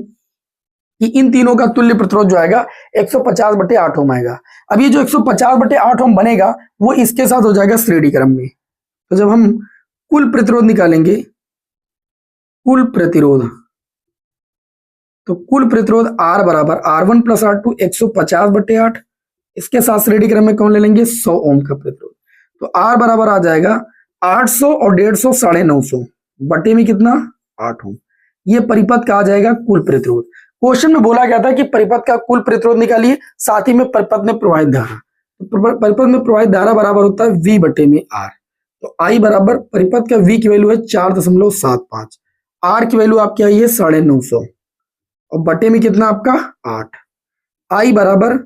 Speaker 1: कि इन तीनों का तुल्य प्रतिरोध जो आएगा 150 बटे 8 ओम आएगा। अब ये जो 150 बटे 8 ओम बनेगा वो इसके साथ हो जाएगा श्रेणी क्रम में। तो जब हम कुल प्रतिरोध निकालेंगे, कुल प्रतिरोध, तो कुल प्रतिरोध R बराबर R1 प्लस R2 150 बटे 8, इसके साथ श्रेणी क्रम में कौन ले लेंगे 100 ओम का प्रतिरोध। तो R बराबर आ जाएगा 800 और 150 950 बटे में कितना 8 ओम। ये परिपथ का आ जाएगा कुल प्रतिरोध। क्वेश्चन में बोला गया था कि परिपथ का कुल प्रतिरोध निकालिए, साथ ही में परिपथ में प्रवाहित धारा, तो परिपथ में प्रवाहित धारा बराबर होता है V बटे में R। तो I बराबर परिपथ का V की वैल्यू है 4.75, R की वैल्यू आपकी आई है 950 और बटे में कितना आपका 8। I बराबर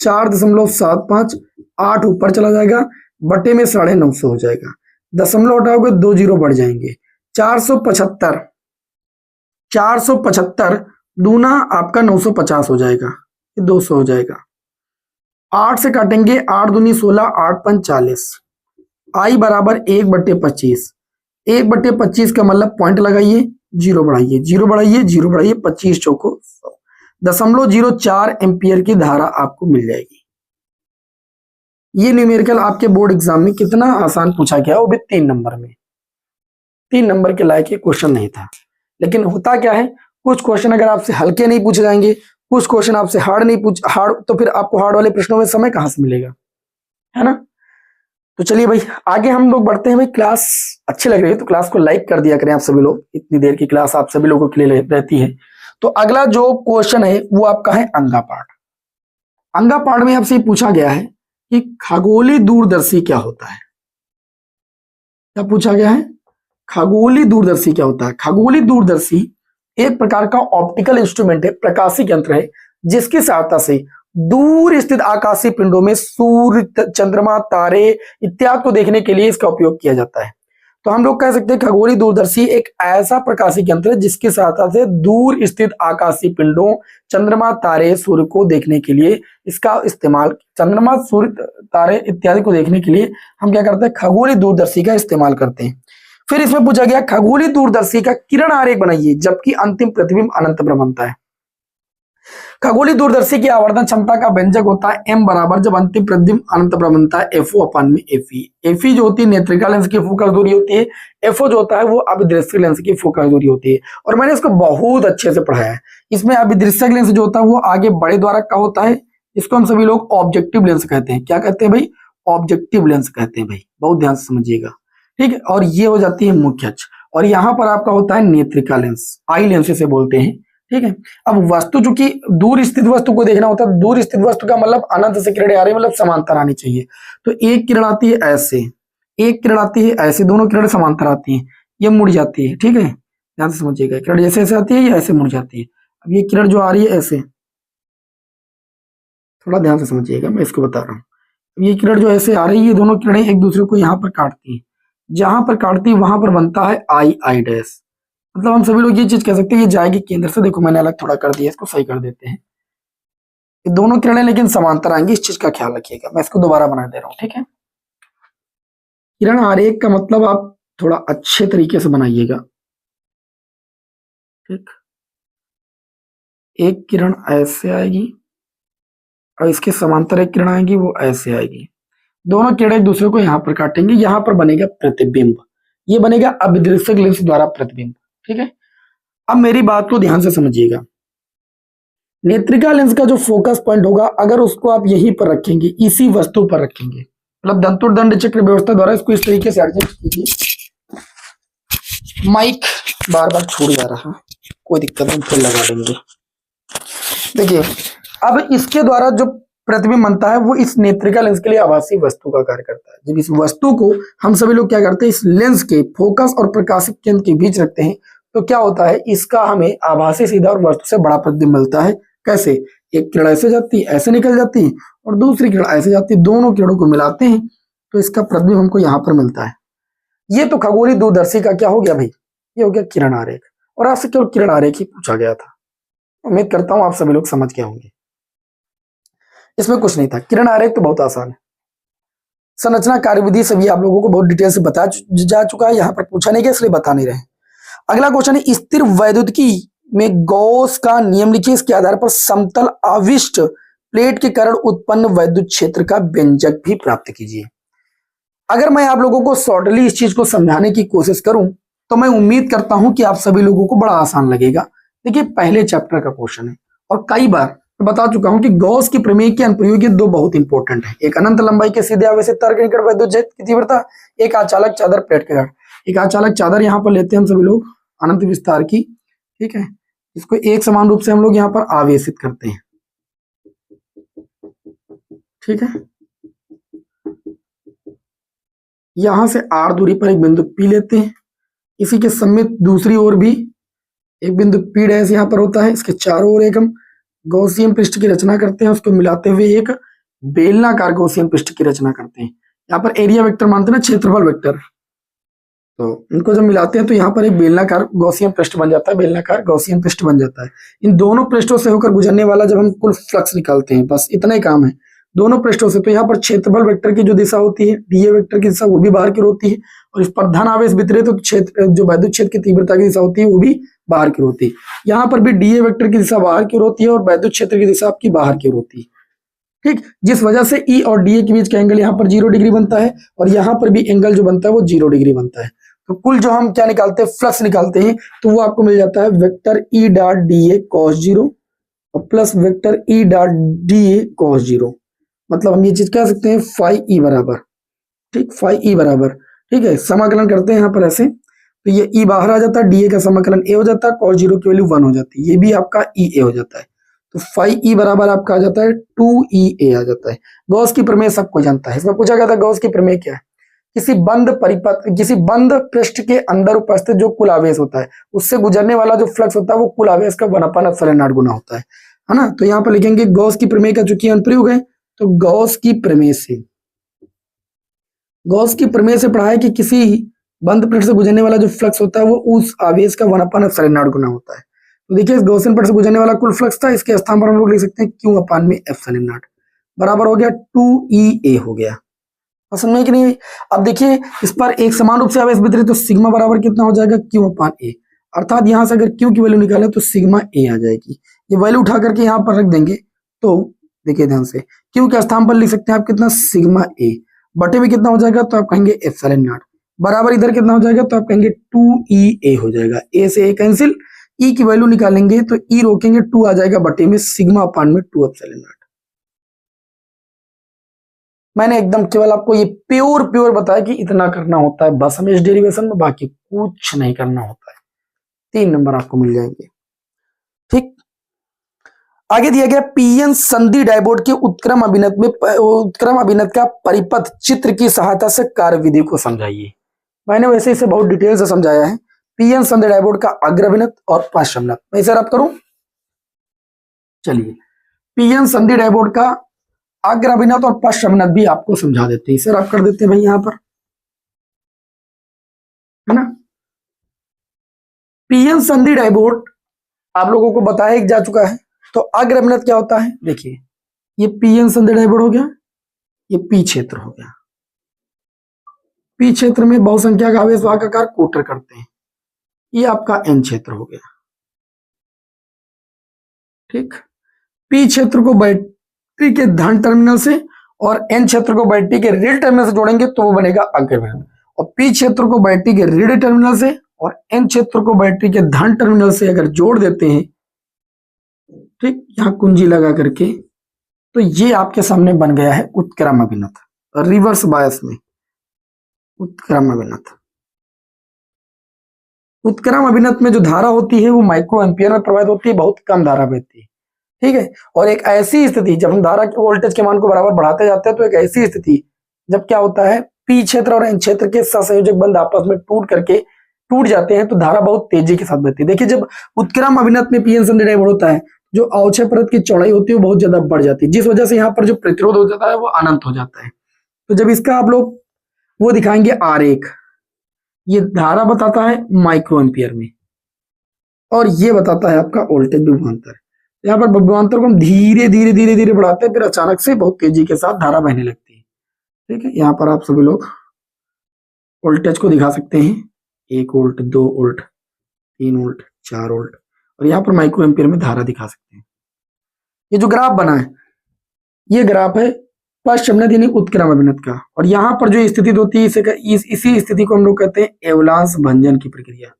Speaker 1: 4.75, 8 ऊपर चला जाएगा बटे में 950 हो जाएगा, दशमलव हटाओगे 2 जीरो बढ़ जाएंगे, 475, 475 दूना आपका 950 हो जाएगा, ये 200 हो जाएगा। 8 से काटेंगे 8 दूनी 16, 8 पंच 40। I बराबर 1/25, 1/25 का मतलब पॉइंट लगाइए, जीरो बढ़ाइए, जीरो बढ़ाइए, जीरो बढ़ाइए, 25 चौको 100.04 एम्पियर की धारा आपको मिल जाएगी। ये न्यूमेरिकल आपके बोर्ड एग्जाम में कितना आसान पूछा गया, वो भी 3 नंबर में, 3 नंबर के लायक ये क्वेश्चन नहीं था। लेकिन होता क्या है, कुछ क्वेश्चन अगर आपसे हल्के नहीं पूछे जाएंगे, कुछ क्वेश्चन आपसे हार्ड, तो फिर आपको हार्ड वाले प्रश्नों में समय कहां से मिलेगा, है ना। तो चलिए भाई आगे हम लोग बढ़ते हैं। भाई क्लास अच्छी लग रही है तो क्लास को लाइक कर दिया करें आप सभी लोग, इतनी देर की क्लास आप सभी लोगों के लिए रहती है। तो अगला जो क्वेश्चन है वो आपका है अंगा पाठ। अंगा पाठ में आपसे पूछा गया है कि खगोलीय दूरदर्शी क्या होता है। क्या पूछा गया है, खगोलीय दूरदर्शी क्या होता है। खगोलीय दूरदर्शी एक प्रकार का ऑप्टिकल इंस्ट्रूमेंट है, प्रकाशिक यंत्र है, जिसकी सहायता से दूर स्थित आकाशीय पिंडों में सूर्य, चंद्रमा, तारे इत्यादि को देखने के लिए इसका उपयोग किया जाता है। तो हम लोग कह सकते हैं खगोलीय दूरदर्शी एक ऐसा प्रकाशिक यंत्र है जिसकी सहायता से दूर स्थित आकाशीय पिंडों, चंद्रमा, तारे, सूर्य को देखने के लिए इसका इस्तेमाल, चंद्रमा, सूर्य, तारे इत्यादि को देखने के लिए हम क्या करते हैं, खगोलीय दूरदर्शी का इस्तेमाल करते हैं। फिर इसमें पूछा गया खगोलीय दूरदर्शी का किरण आरेख बनाइए जबकि अंतिम प्रतिबिंब अनंत भ्रमणता है। खगोलीय दूरदर्शी की आवर्धन क्षमता का व्यंजक होता है m बराबर, जब अंतिम प्रतिबिंब अनंत भ्रमणता है FO अपन में FE। FE जो होती है नेत्रिका लेंस की फोकस दूरी होती है, FO जो होता है वो अभिदृश्यक लेंस की फोकस दूरी होती है। और मैंने इसको बहुत अच्छे से पढ़ाया है। इसमें अभिदृश्यक लेंस जो होता है वो आगे बड़े द्वारक का होता है, इसको हम सभी लोग ऑब्जेक्टिव लेंस कहते हैं। क्या कहते हैं भाई, ऑब्जेक्टिव लेंस कहते हैं भाई, बहुत ध्यान से समझिएगा, ठीक है। और ये हो जाती है मुख्य अक्ष, और यहाँ पर आपका होता है नेत्रिका लेंस, आई लेंस से बोलते हैं, ठीक है। अब वस्तु चूंकि दूर स्थित वस्तु को देखना होता है, दूर स्थित वस्तु का मतलब अनंत से किरणें आ रही है, मतलब समांतर आनी चाहिए। तो एक किरण आती है ऐसे, एक किरण आती है ऐसे, दोनों किरणें समांतर आती हैं, ये मुड़ जाती है, ठीक है, ध्यान से समझिएगा। किरण जैसे ऐसे आती है, ये ऐसे मुड़ जाती है। अब ये किरण जो आ रही है ऐसे, थोड़ा ध्यान से समझिएगा, मैं इसको बता रहा हूँ। ये किरण जो ऐसे आ रही है, ये दोनों किरणें एक दूसरे को यहाँ पर काटती है, जहां पर काटती है वहां पर बनता है आई डैश। मतलब हम सभी लोग ये चीज कह सकते हैं ये जाएगी केंद्र से। देखो मैंने अलग थोड़ा कर दिया, इसको सही कर देते हैं। ये दोनों किरणें लेकिन समांतर आएंगी, इस चीज का ख्याल रखिएगा। मैं इसको दोबारा बना दे रहा हूं, ठीक है। किरण आरेख का मतलब आप थोड़ा अच्छे तरीके से बनाइएगा, ठीक। एक किरण ऐसे आएगी और इसके समांतर एक किरण आएगी, वो ऐसे आएगी। दोनों किरणें एक दूसरे को यहाँ पर काटेंगे, यहाँ पर बनेगा प्रतिबिंब, ये बनेगा अभिदृश्यक लेंस द्वारा प्रतिबिंब, ठीक है। अब मेरी बात को ध्यान से समझिएगा, नेत्रिका लेंस का जो फोकस पॉइंट होगा, अगर उसको आप यहीं पर रखेंगे, इसी वस्तु पर रखेंगे, मतलब दंतुर्दंड चक्र व्यवस्था द्वारा इसको इस तरीके से एडजस्ट कीजिए। माइक बार बार छूट जा रहा, कोई दिक्कत नहीं, फिर लगा देंगे। देखिए, अब इसके द्वारा जो प्रतिबिंब बनता है वो इस नेत्रिका लेंस के लिए आभासी वस्तु का कार्य करता है। जब इस वस्तु को हम सभी लोग क्या करते हैं, इस लेंस के फोकस और प्रकाशिक केंद्र के बीच रखते हैं, तो क्या होता है, इसका हमें आभासी सीधा और वस्तु से बड़ा प्रतिबिंब मिलता है। कैसे? एक किरण ऐसे जाती है, ऐसे निकल जाती है, और दूसरी किरण ऐसे जाती है, दोनों किरणों को मिलाते हैं तो इसका प्रतिबिंब हमको यहाँ पर मिलता है। ये तो खगोलीय दूरदर्शी का क्या हो गया भाई, ये हो गया किरण आरेख, और आपसे केवल किरण आरेख ही पूछा गया था। उम्मीद करता हूं आप सभी लोग समझ गए होंगे, इसमें कुछ नहीं था। किरण आरेख तो बहुत आसान है। संरचना कार्यविधि सभी आप लोगों को बहुत डिटेल से बता जा चुका है, यहाँ पर पूछा नहीं गया इसलिए बता नहीं रहे। अगला क्वेश्चन है, स्थिर वैद्युतिकी में गॉस का नियम लिखिए, इसके आधार पर समतल आविष्ट प्लेट के कारण उत्पन्न वैद्युत क्षेत्र का व्यंजक भी प्राप्त कीजिए। अगर मैं आप लोगों को शॉर्टली इस चीज को समझाने की कोशिश करूं तो मैं उम्मीद करता हूं कि आप सभी लोगों को बड़ा आसान लगेगा। देखिए, पहले चैप्टर का क्वेश्चन है, और कई बार मैं बता चुका हूं कि गॉस की प्रमेय के अनुप्रयोग ये दो बहुत इंपॉर्टेंट है। एक अनंत लंबाई के सीधे आवेशित तार के निकट वैद्युत क्षेत्र की तीव्रता, एक अचालक चादर प्लेट के कारण। एक अचालक चादर यहाँ पर लेते हैं हम सभी लोग अनंत विस्तार की, ठीक है, इसको एक समान रूप से हम लोग यहाँ पर आवेशित करते हैं, ठीक है। यहां से r दूरी पर एक बिंदु P लेते हैं, इसी के समेत दूसरी ओर भी एक बिंदु P डैश यहाँ पर होता है, इसके चारों ओर एक हम गॉसियन पृष्ठ की रचना करते हैं, उसको मिलाते हुए एक बेलनाकार गॉसियन पृष्ठ की रचना करते हैं। यहाँ पर एरिया वेक्टर मानते हैं ना, क्षेत्रफल वेक्टर, तो इनको जब मिलाते हैं तो यहाँ पर एक बेलनाकार गॉसियन पृष्ठ बन जाता है, बेलनाकार गॉसियन पृष्ठ बन जाता है। इन दोनों पृष्ठों से होकर गुजरने वाला जब हम कुल फ्लक्स निकालते हैं, बस इतना ही काम है दोनों पृष्ठों से, तो यहाँ पर क्षेत्रफल वेक्टर की जो दिशा होती है, डीए वेक्टर की दिशा, वो भी बाहर की ओर होती है, और इस पर धन आवेश वितरित तो क्षेत्र जो वैद्युत क्षेत्र की तीव्रता की दिशा होती है वो भी बाहर की ओर होती है। यहाँ पर भी डीए वेक्टर की दिशा बाहर की ओर होती है और वैद्युत क्षेत्र की दिशा आपकी बाहर की ओर होती है, ठीक। जिस वजह से ई और डीए के बीच का एंगल यहाँ पर 0 डिग्री बनता है, और यहाँ पर भी एंगल जो बनता है वो 0 डिग्री बनता है। तो कुल जो हम क्या निकालते हैं, फ्लक्स निकालते हैं, तो वो आपको मिल जाता है vector E dot DA cos 0 और plus vector E dot DA cos 0। मतलब हम ये चीज कह सकते हैं फाई ई बराबर, ठीक, फाई ई बराबर, ठीक है। समाकलन करते हैं यहाँ पर ऐसे, तो ये ई बाहर आ जाता है, डीए का समाकलन ए हो जाता है, कॉस 0 की वैल्यू 1 हो जाती है, ये भी आपका ई ए हो जाता है। तो फाई ई बराबर आपका आ जाता है 2EA आ जाता है। गॉस की प्रमेय सबको जानता है, इसमें पूछा गया था गॉस की प्रमेय क्या है। किसी बंद पृष्ठ के अंदर उपस्थित जो कुल आवेश होता है, उससे गुजरने वाला जो फ्लक्स होता है वो कुल आवेश का 1/ε0 गुना होता है ना। तो यहाँ पर लिखेंगे गॉस की प्रमेय का चूंकि अनुप्रयोग है, तो गॉस की प्रमेय से पढ़ा है कि किसी बंद पृष्ठ से गुजरने वाला जो फ्लक्स होता है वो उस आवेश का 1/ε0 गुना होता है। तो देखिए, इस गॉसियन पृष्ठ से गुजरने वाला कुल फ्लक्स था, इसके स्थान पर हम लोग लिख सकते हैं Q/ε0 बराबर हो गया 2EA हो गया। समझ में कि नहीं? अब देखिए, इस पर एक समान रूप से आवेश वितरित, तो सिग्मा बराबर कितना हो जाएगा Q/A, अर्थात यहां से अगर Q की वैल्यू निकाले तो सिग्मा A आ जाएगी। ये वैल्यू उठा करके यहाँ पर रख देंगे, तो देखिए ध्यान से, Q के स्थान पर लिख सकते हैं आप कितना, सिग्मा A बटे में कितना हो जाएगा, तो आप कहेंगे ε0 बराबर इधर कितना हो जाएगा, तो आप कहेंगे 2EA हो जाएगा। A से A कैंसिल, E की वैल्यू निकालेंगे तो E रोकेंगे, 2 आ जाएगा बटे में सिग्मा/में 2ε0। मैंने एकदम केवल आपको ये प्योर बताया कि इतना करना होता है बस हमें इस डेरिवेशन में, बाकी कुछ नहीं करना होता है। 3 नंबर आपको मिल जाएंगे, ठीक। आगे दिया गया पीएन संधि डायपोल के उत्क्रम अभिनत का परिपथ चित्र की सहायता से कार्यविधि को समझाइए। मैंने वैसे इसे बहुत डिटेल से समझाया है। पीएन संधि डायपोल का अग्र अभिनत और पश्च अभिनत, मैं इसे रब करूं, चलिए पीएन संधि डायपोल का अग्र अभिनत और पश्च अभिनत भी आपको समझा देते हैं, इसे रब कर देते हैं भाई यहां पर, है ना। पीएन संधि डायपोल आप लोगों को बताया जा चुका है। तो अग्र अभिनत क्या होता है, देखिए ये पीएन संधि डायपोल हो गया, ये पी क्षेत्र हो गया। पी क्षेत्र में बहुसंख्या का आवेश वाहकाकार कोटर करते हैं, ये आपका एन क्षेत्र हो गया, ठीक। पी क्षेत्र को बैटरी के धन टर्मिनल से और एन क्षेत्र को बैटरी के ऋण टर्मिनल से जोड़ेंगे तो वो बनेगा अग्र अभिनत, और पी क्षेत्र को बैटरी के ऋण टर्मिनल से और N क्षेत्र को बैटरी के धन टर्मिनल से अगर जोड़ देते हैं, ठीक, यहाँ कुंजी लगा करके, तो ये आपके सामने बन गया है उत्क्रम अभिनत, रिवर्स बायस में उत्क्रम अभिनत। उत्क्रम अभिनत में जो धारा होती है वो माइक्रो एम्पियर में प्रवाहित होती है, बहुत कम धारा बहती है, ठीक है। और एक ऐसी स्थिति जब हम धारा के वोल्टेज के मान को बराबर बढ़ाते जाते हैं, तो एक ऐसी स्थिति जब क्या होता है, पी क्षेत्र और एन क्षेत्र के सहसंयोजक बंध आपस में टूट जाते हैं, तो धारा बहुत तेजी के साथ बहती है। देखिए, जब उत्क्रम अभिनत में पीएन संधि डायोड होता है, जो अवक्षय परत की चौड़ाई होती है वो बहुत ज्यादा बढ़ जाती है, जिस वजह से यहाँ पर जो प्रतिरोध हो जाता है वो अनंत हो जाता है। तो जब इसका आप लोग वो दिखाएंगे आरेख, ये धारा बताता है माइक्रो एम्पियर में, और ये बताता है आपका वोल्टेज विभवांतर। यहाँ पर विभवांतर को हम धीरे धीरे धीरे धीरे बढ़ाते हैं, फिर अचानक से बहुत तेजी के साथ धारा बहने लगती है, ठीक है। यहाँ पर आप सभी लोग वोल्टेज को दिखा सकते हैं, 1 वोल्ट, 2 वोल्ट, 3 वोल्ट, 4 वोल्ट, और यहाँ पर माइक्रो एम्पियर में धारा दिखा सकते हैं। ये जो ग्राफ बना है, ये ग्राफ है पश्चिम यानी उत्क्रम अभिनत का, और यहाँ पर जो स्थिति होती है इसी स्थिति को हम लोग कहते हैं एवलांस भंजन की प्रक्रिया,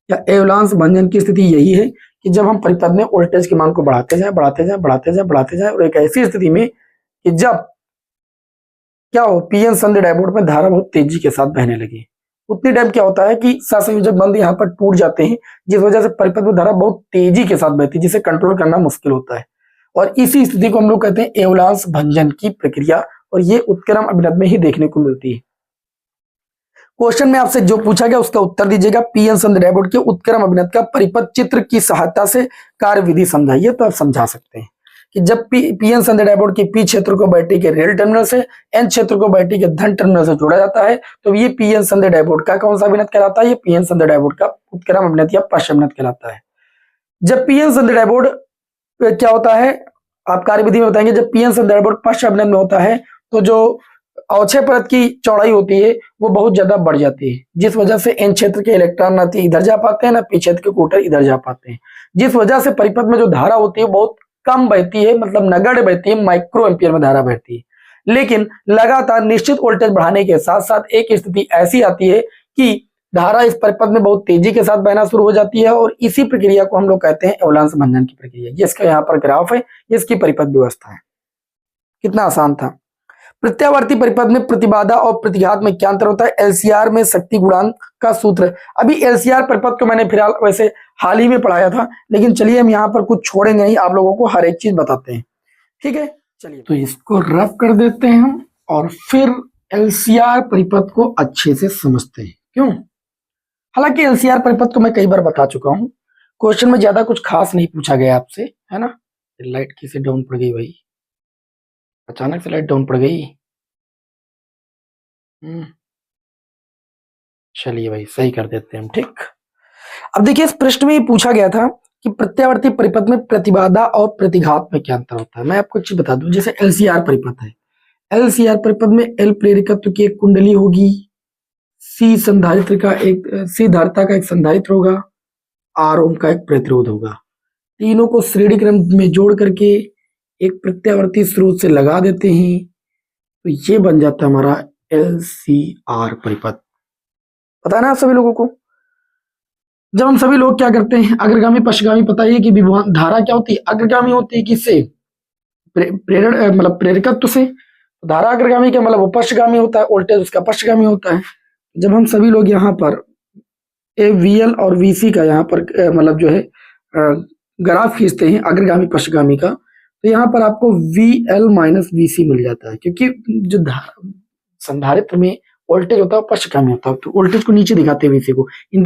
Speaker 1: या एवलांस भंजन की स्थिति यही है कि जब हम परिपथ में वोल्टेज के मान को बढ़ाते जाए, और एक ऐसी स्थिति में कि जब क्या हो, पीएन संधि डायोड में धारा बहुत तेजी के साथ बहने लगी, उतनी टाइम क्या होता है कि सहसंयोजक बंध यहाँ पर टूट जाते हैं, जिस वजह से परिपथ में धारा बहुत तेजी के साथ बहती है, जिसे कंट्रोल करना मुश्किल होता है, और इसी स्थिति को हम लोग कहते हैं एवलांस भंजन की प्रक्रिया, और ये उत्क्रम अभिनत में ही देखने को मिलती है। क्वेश्चन में आपसे जो पूछा गया उसका उत्तर दीजिएगा। पीएन संधि डायोड के उत्क्रम अभिनत का परिपथ चित्र की सहायता से कार्य विधि समझाइए। तो आप समझा सकते हैं कि जब पीएन संधि डायोड के पी क्षेत्र को बैटरी के रेल टर्मिनल से, एन क्षेत्र को बैटरी के धन टर्मिनल से जोड़ा जाता है, तो ये पीएन संधि डायोड का कौन सा अभिनत कहलाता है? ये पीएन संधि डायोड का उत्क्रम अभिनत या पश्च अभिनत कहलाता है। जब पीएन संधि डायोड क्या होता है, आप कार्य विधि में बताएंगे, जब पीएन संधि डायोड पश्च अभिनत में होता है, तो जो अवक्षय परत की चौड़ाई होती है वो बहुत ज्यादा बढ़ जाती है, जिस वजह से एन क्षेत्र के इलेक्ट्रॉन ना तो इधर जा पाते हैं, ना पी क्षेत्र के क्वार्टर इधर जा पाते हैं, जिस वजह से परिपथ में जो धारा होती है बहुत कम बहती है, मतलब नगण्य बहती है, माइक्रो एम्पियर में धारा बहती है। लेकिन लगातार निश्चित वोल्टेज बढ़ाने के साथ साथ एक स्थिति ऐसी आती है कि धारा इस परिपथ में बहुत तेजी के साथ बहना शुरू हो जाती है, और इसी प्रक्रिया को हम लोग कहते हैं एवलांस भंजन की प्रक्रिया। ये इसका यहाँ पर ग्राफ है, ये इसकी परिपथ व्यवस्था है। कितना आसान था। प्रत्यावर्ती परिपथ में प्रतिबाधा और प्रतिघात में क्या अंतर होता है? एलसीआर में शक्ति गुणांक का सूत्र। अभी एलसीआर परिपथ को मैंने फिलहाल वैसे हाल ही में पढ़ाया था, लेकिन चलिए हम यहाँ पर कुछ छोड़ेंगे नहीं, आप लोगों को हर एक चीज बताते हैं, ठीक है। चलिए तो इसको रफ कर देते हैं हम, और फिर एलसीआर परिपथ को अच्छे से समझते हैं। क्यों? हालांकि एलसीआर परिपथ को मैं कई बार बता चुका हूँ, क्वेश्चन में ज्यादा कुछ खास नहीं पूछा गया आपसे, है ना। लाइट कैसे डाउन पड़ गई भाई, अचानक से लाइट डाउन पड़ गई। चलिए भाई सही कर देते हैं हम, ठीक। अब देखिए, इस प्रश्न में ये पूछा गया था कि प्रत्यावर्ती परिपथ में प्रतिबाधा और प्रतिघात में क्या अंतर होता है। मैं आपको एक चीज बता दूं, जैसे एलसीआर परिपथ है, एलसीआर परिपथ में एल प्रेरकत्व की एक कुंडली होगी, सी संधारित्र का एक, सी धारिता का एक संधारित्र होगा, आर ओम का एक प्रतिरोध होगा। तीनों को श्रेणी क्रम में जोड़ करके एक प्रत्यावर्ती स्रोत से लगा देते हैं, तो ये बन जाता है हमारा एलसीआर परिपथ। पता है ना आप सभी लोगों को। जब हम सभी लोग क्या करते हैं, अग्रगामी पश्चगामी, पता है कि विभवान धारा क्या होती है, अग्रगामी होती है किससे? प्रेरण मतलब प्रेरकत्व से। धारा अग्रगामी का मतलब वो पश्चगामी होता है, वोल्टेज उसका पश्चगामी होता है। जब हम सभी लोग यहाँ पर वीएल और वीसी का यहाँ पर मतलब जो है ग्राफ खींचते हैं अग्रगामी पश्चगामी का, तो यहाँ पर आपको VL माइनस VC मिल जाता है, क्योंकि जो संधारित्र में वोल्टेज होता है पश्चगामी होता है, तो वोल्टेज को नीचे दिखाते हैं VC को,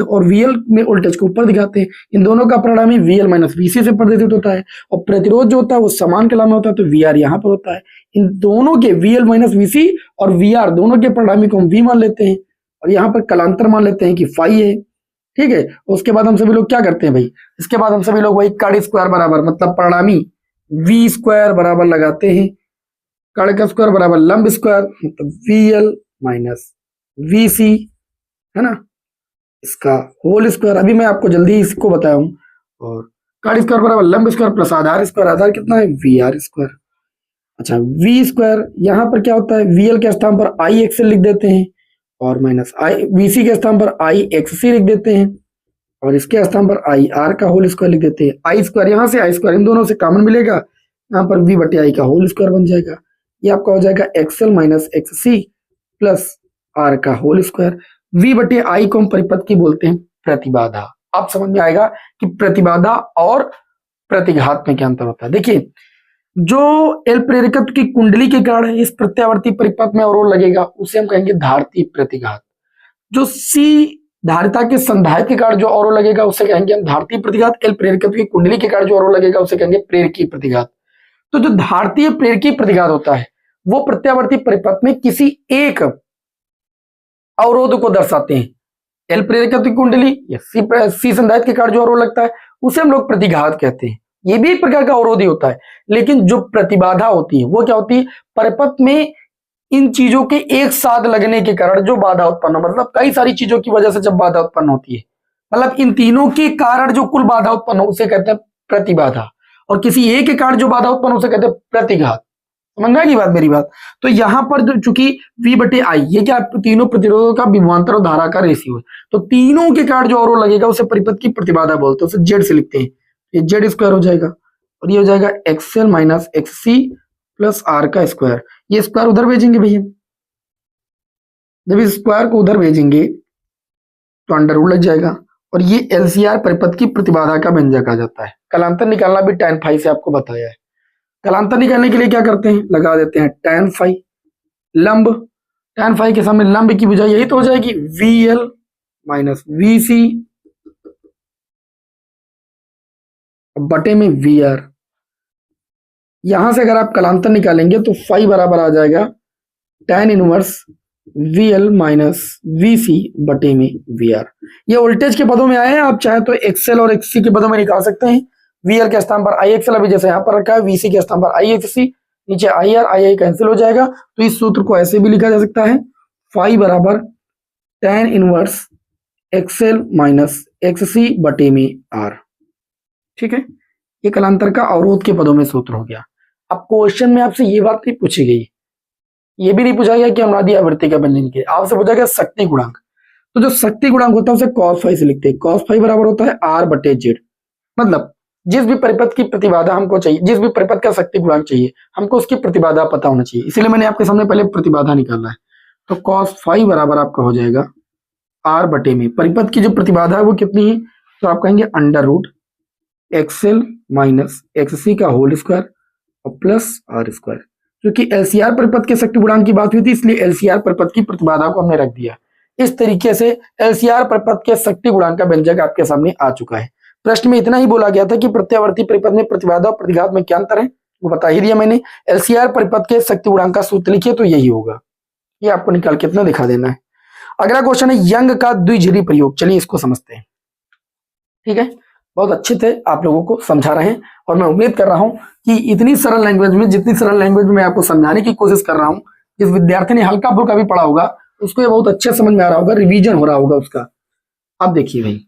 Speaker 1: और VL में वोल्टेज को ऊपर दिखाते हैं। इन दोनों का परिणामी VL माइनस VC से प्रदर्शित होता है, और प्रतिरोध जो होता है वो समान कला में होता है, तो VR यहाँ पर होता है। इन दोनों के VL माइनस VC और VR दोनों के परिणामी को हम V मान लेते हैं, और यहाँ पर कलांतर मान लेते हैं कि फाई है, ठीक है। उसके बाद हम सभी लोग क्या करते हैं भाई, इसके बाद हम सभी लोग वही कार्ड स्क्वायर बराबर मतलब परिणामी V स्क्वायर बराबर लगाते हैं, कार्ड का स्क्वायर बराबर लंब स्क्वायर, मतलब VL माइनस VC, है ना, इसका होल स्क्वायर। अभी मैं आपको जल्दी इसको बताया हूं। और कार्ड स्क्वायर बराबर लंब स्क्वायर प्लस आधार स्क्वायर, आधार कितना है? VR square. अच्छा, V स्क्वायर यहाँ पर क्या होता है, VL के स्थान पर I एक्सेल लिख देते हैं, और माइनस आई, वीसी के स्थान पर आई एक्स सी लिख देते हैं और इसके स्थान पर आई आर का होल स्क्वायर लिख देते हैं। आई स्क्वायर यहाँ से आई स्क्वायर इन दोनों से कॉमन मिलेगा, यहाँ पर वी बटे आई का होल स्क्वायर बन जाएगा। ये आपका हो जाएगा X L minus X C plus R का होल स्क्वायर। वी बटे आई को हम परिपथ की बोलते हैं प्रतिबाधा। आप समझ में आएगा कि प्रतिबाधा और प्रतिघात में क्या अंतर होता है। देखिए, जो एल प्रेरकत्व की कुंडली के कारण इस प्रत्यावर्ती परिपथ में अवरोध लगेगा उसे हम कहेंगे धारती प्रतिघात। जो सी धारिता के संधायक के कारण जो अवरोध लगेगा उसे कहेंगे हम धारतीय प्रतिघात। एल प्रेरकत्व की कुंडली के कारण जो अवरोध लगेगा उसे कहेंगे प्रेरकीय प्रतिघात। तो जो धारतीय प्रेरकीय प्रतिघात होता है वो प्रत्यावर्ती परिपथ में किसी एक अवरोध को दर्शाते हैं। एल प्रेरकत्व की कुंडली या सी संधायक के कारण जो अवरोध लगता है उसे हम लोग प्रतिघात कहते हैं। ये भी एक प्रकार का अवरोध ही होता है, लेकिन जो प्रतिबाधा होती है वो क्या होती है, परिपथ में इन चीजों के एक साथ लगने के कारण जो बाधा उत्पन्न हो, मतलब कई सारी चीजों की वजह से जब बाधा उत्पन्न होती है, मतलब इन तीनों के कारण जो कुल बाधा उत्पन्न हो उसे कहते हैं प्रतिबाधा, और किसी एक के कारण जो बाधा उत्पन्न हो उसे कहते हैं प्रतिघात। समझ में आएगी बात मेरी बात। तो यहाँ पर चूंकि V बटे आई ये क्या तीनों प्रतिरोधों का विभवांतर और धारा का रेशियो है, तो तीनों के कारण जो अवरोध लगेगा उसे परिपथ की प्रतिबाधा बोलते हैं, उसे जेड से लिखते हैं। ये जेड स्क्वायर हो जाएगा और ये हो जाएगा X L minus X C plus R का स्क्वायर। ये स्क्वायर उधर भेजेंगे भैया, जब इस स्क्वायर को उधर भेजेंगे तो अंडर रूट लग जाएगा और ये एलसीआर परिपथ की प्रतिबाधा का व्यंजक आ जाता है। कलांतर निकालना भी tan फाई से आपको बताया है। कलांतर निकालने के लिए क्या करते हैं, लगा देते हैं tan फाई लंब, tan फाई के सामने लंब की बजाय यही तो हो जाएगी VL माइनस VC बटे में VR। यहां से अगर आप कलांतर निकालेंगे तो फाई बराबर आ जाएगा tan inverse VL minus VC बटे में VR। ये वोल्टेज के पदों में आए हैं, आप चाहे तो एक्सएल और एक्ससी के पदों में निकाल सकते हैं। VL के स्थान पर IXL अभी जैसे यहाँ पर रखा है, VC के स्थान पर IXC, नीचे IR II कैंसिल हो जाएगा, तो इस सूत्र को ऐसे भी लिखा जा सकता है फाई बराबर tan inverse XL minus XC बटे में R। ठीक है, ये कलांतर का अवरोध के पदों में सूत्र हो गया। अब क्वेश्चन में आपसे ये बात नहीं पूछी गई, ये भी नहीं पूछा गया कि अनुनादी आवृत्ति का व्यंजन के, आपसे पूछा गया शक्ति गुणांक। तो जो शक्ति गुणांक होता है उसे cos फाई से लिखते हैं। cos फाई बराबर होता है R बटे जेड। मतलब जिस भी परिपथ की प्रतिबाधा हमको चाहिए, जिस भी परिपथ का शक्ति गुणांक चाहिए हमको उसकी प्रतिबाधा पता होना चाहिए, इसीलिए मैंने आपके सामने पहले प्रतिबाधा निकाला है। तो cos फाई बराबर आपका हो जाएगा R बटे में परिपथ की जो प्रतिबाधा है वो कितनी है, तो आप कहेंगे under root X L minus X C का होल स्क्वायर और प्लस R स्क्वायर। क्योंकि एलसीआर परिपथ के शक्ति गुणांक की बात हुई थी इसलिए एलसीआर परिपथ की प्रतिबाधा को हमने रख दिया। इस तरीके से एलसीआर परिपथ के शक्ति गुणांक का व्यंजक आपके सामने आ चुका है। प्रश्न में इतना ही बोला गया था कि प्रत्यावर्ती परिपथ में प्रतिबाधा और प्रतिघात में क्या अंतर है, वो बता ही दिया मैंने। एलसीआर परिपथ के शक्ति गुणांक का सूत्र लिखिए तो यही होगा, ये आपको निकाल के इतना दिखा देना है। अगला क्वेश्चन है यंग का द्विध्रुवी प्रयोग। चलिए इसको समझते हैं। ठीक है, बहुत अच्छे थे, आप लोगों को समझा रहे हैं और मैं उम्मीद कर रहा हूं कि इतनी सरल लैंग्वेज में, जितनी सरल लैंग्वेज में मैं आपको समझाने की कोशिश कर रहा हूं, जिस विद्यार्थी ने हल्का फुल्का भी पढ़ा होगा उसको ये बहुत अच्छे समझ में आ रहा होगा, रिवीजन हो रहा होगा उसका। अब देखिए भाई,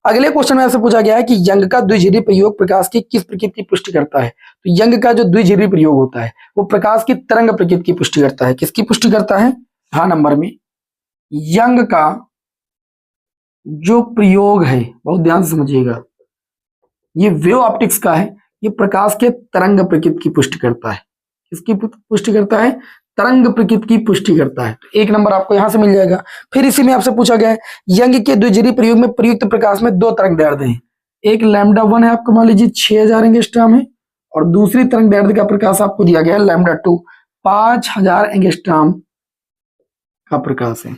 Speaker 1: अगले क्वेश्चन में आपसे पूछा गया है कि यंग का द्विध्रुवी प्रयोग प्रकाश की किस प्रकृति की पुष्टि करता है। तो यंग का जो द्विध्रुवी प्रयोग होता है वो प्रकाश की तरंग प्रकृति की पुष्टि करता है। किसकी पुष्टि करता है, हाँ नंबर में यंग का जो प्रयोग है, बहुत ध्यान से समझिएगा, ये वेव ऑप्टिक्स का है, ये प्रकाश के तरंग प्रकृति की पुष्टि करता है। किसकी पुष्टि करता है, तरंग प्रकृति की पुष्टि करता है। तो एक नंबर आपको यहां से मिल जाएगा। फिर इसी में आपसे पूछा गया है यंग के द्विध्रुवी प्रयोग में प्रयुक्त प्रकाश में दो तरंग दैर्ध्य हैं। एक λ1 है आपको मान लीजिए 6000 एंगस्ट्रॉम है, और दूसरी तरंग दैर्ध्य का प्रकाश आपको दिया गया है λ2 5000 एंगस्ट्रॉम का प्रकाश है।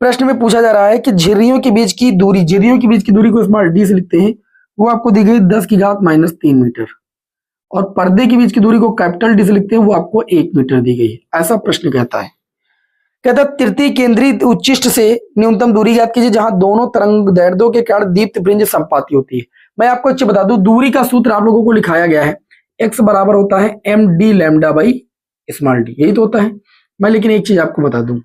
Speaker 1: प्रश्न में पूछा जा रहा है कि झिर्रियों के बीच की दूरी, झिर्रियों के बीच की दूरी को स्मॉल d से लिखते हैं, वो आपको दी गई 10⁻³ मीटर, और पर्दे के बीच की दूरी को कैपिटल डी से लिखते हैं, वो आपको 1 मीटर दी गई है। ऐसा प्रश्न कहता है। कहता है तृतीय केंद्रित उच्चिष्ट से न्यूनतम दूरी ज्ञात कीजिए जहां दोनों तरंग दैर्ध्यों के कारण दीप्त फ्रिंज संपाती होती है। मैं आपको अच्छे बता दूं, दूरी का सूत्र आप लोगों को लिखाया गया है, x बराबर होता है md lambda by small d, यही तो होता है। मैं लेकिन एक चीज आपको बता दूं,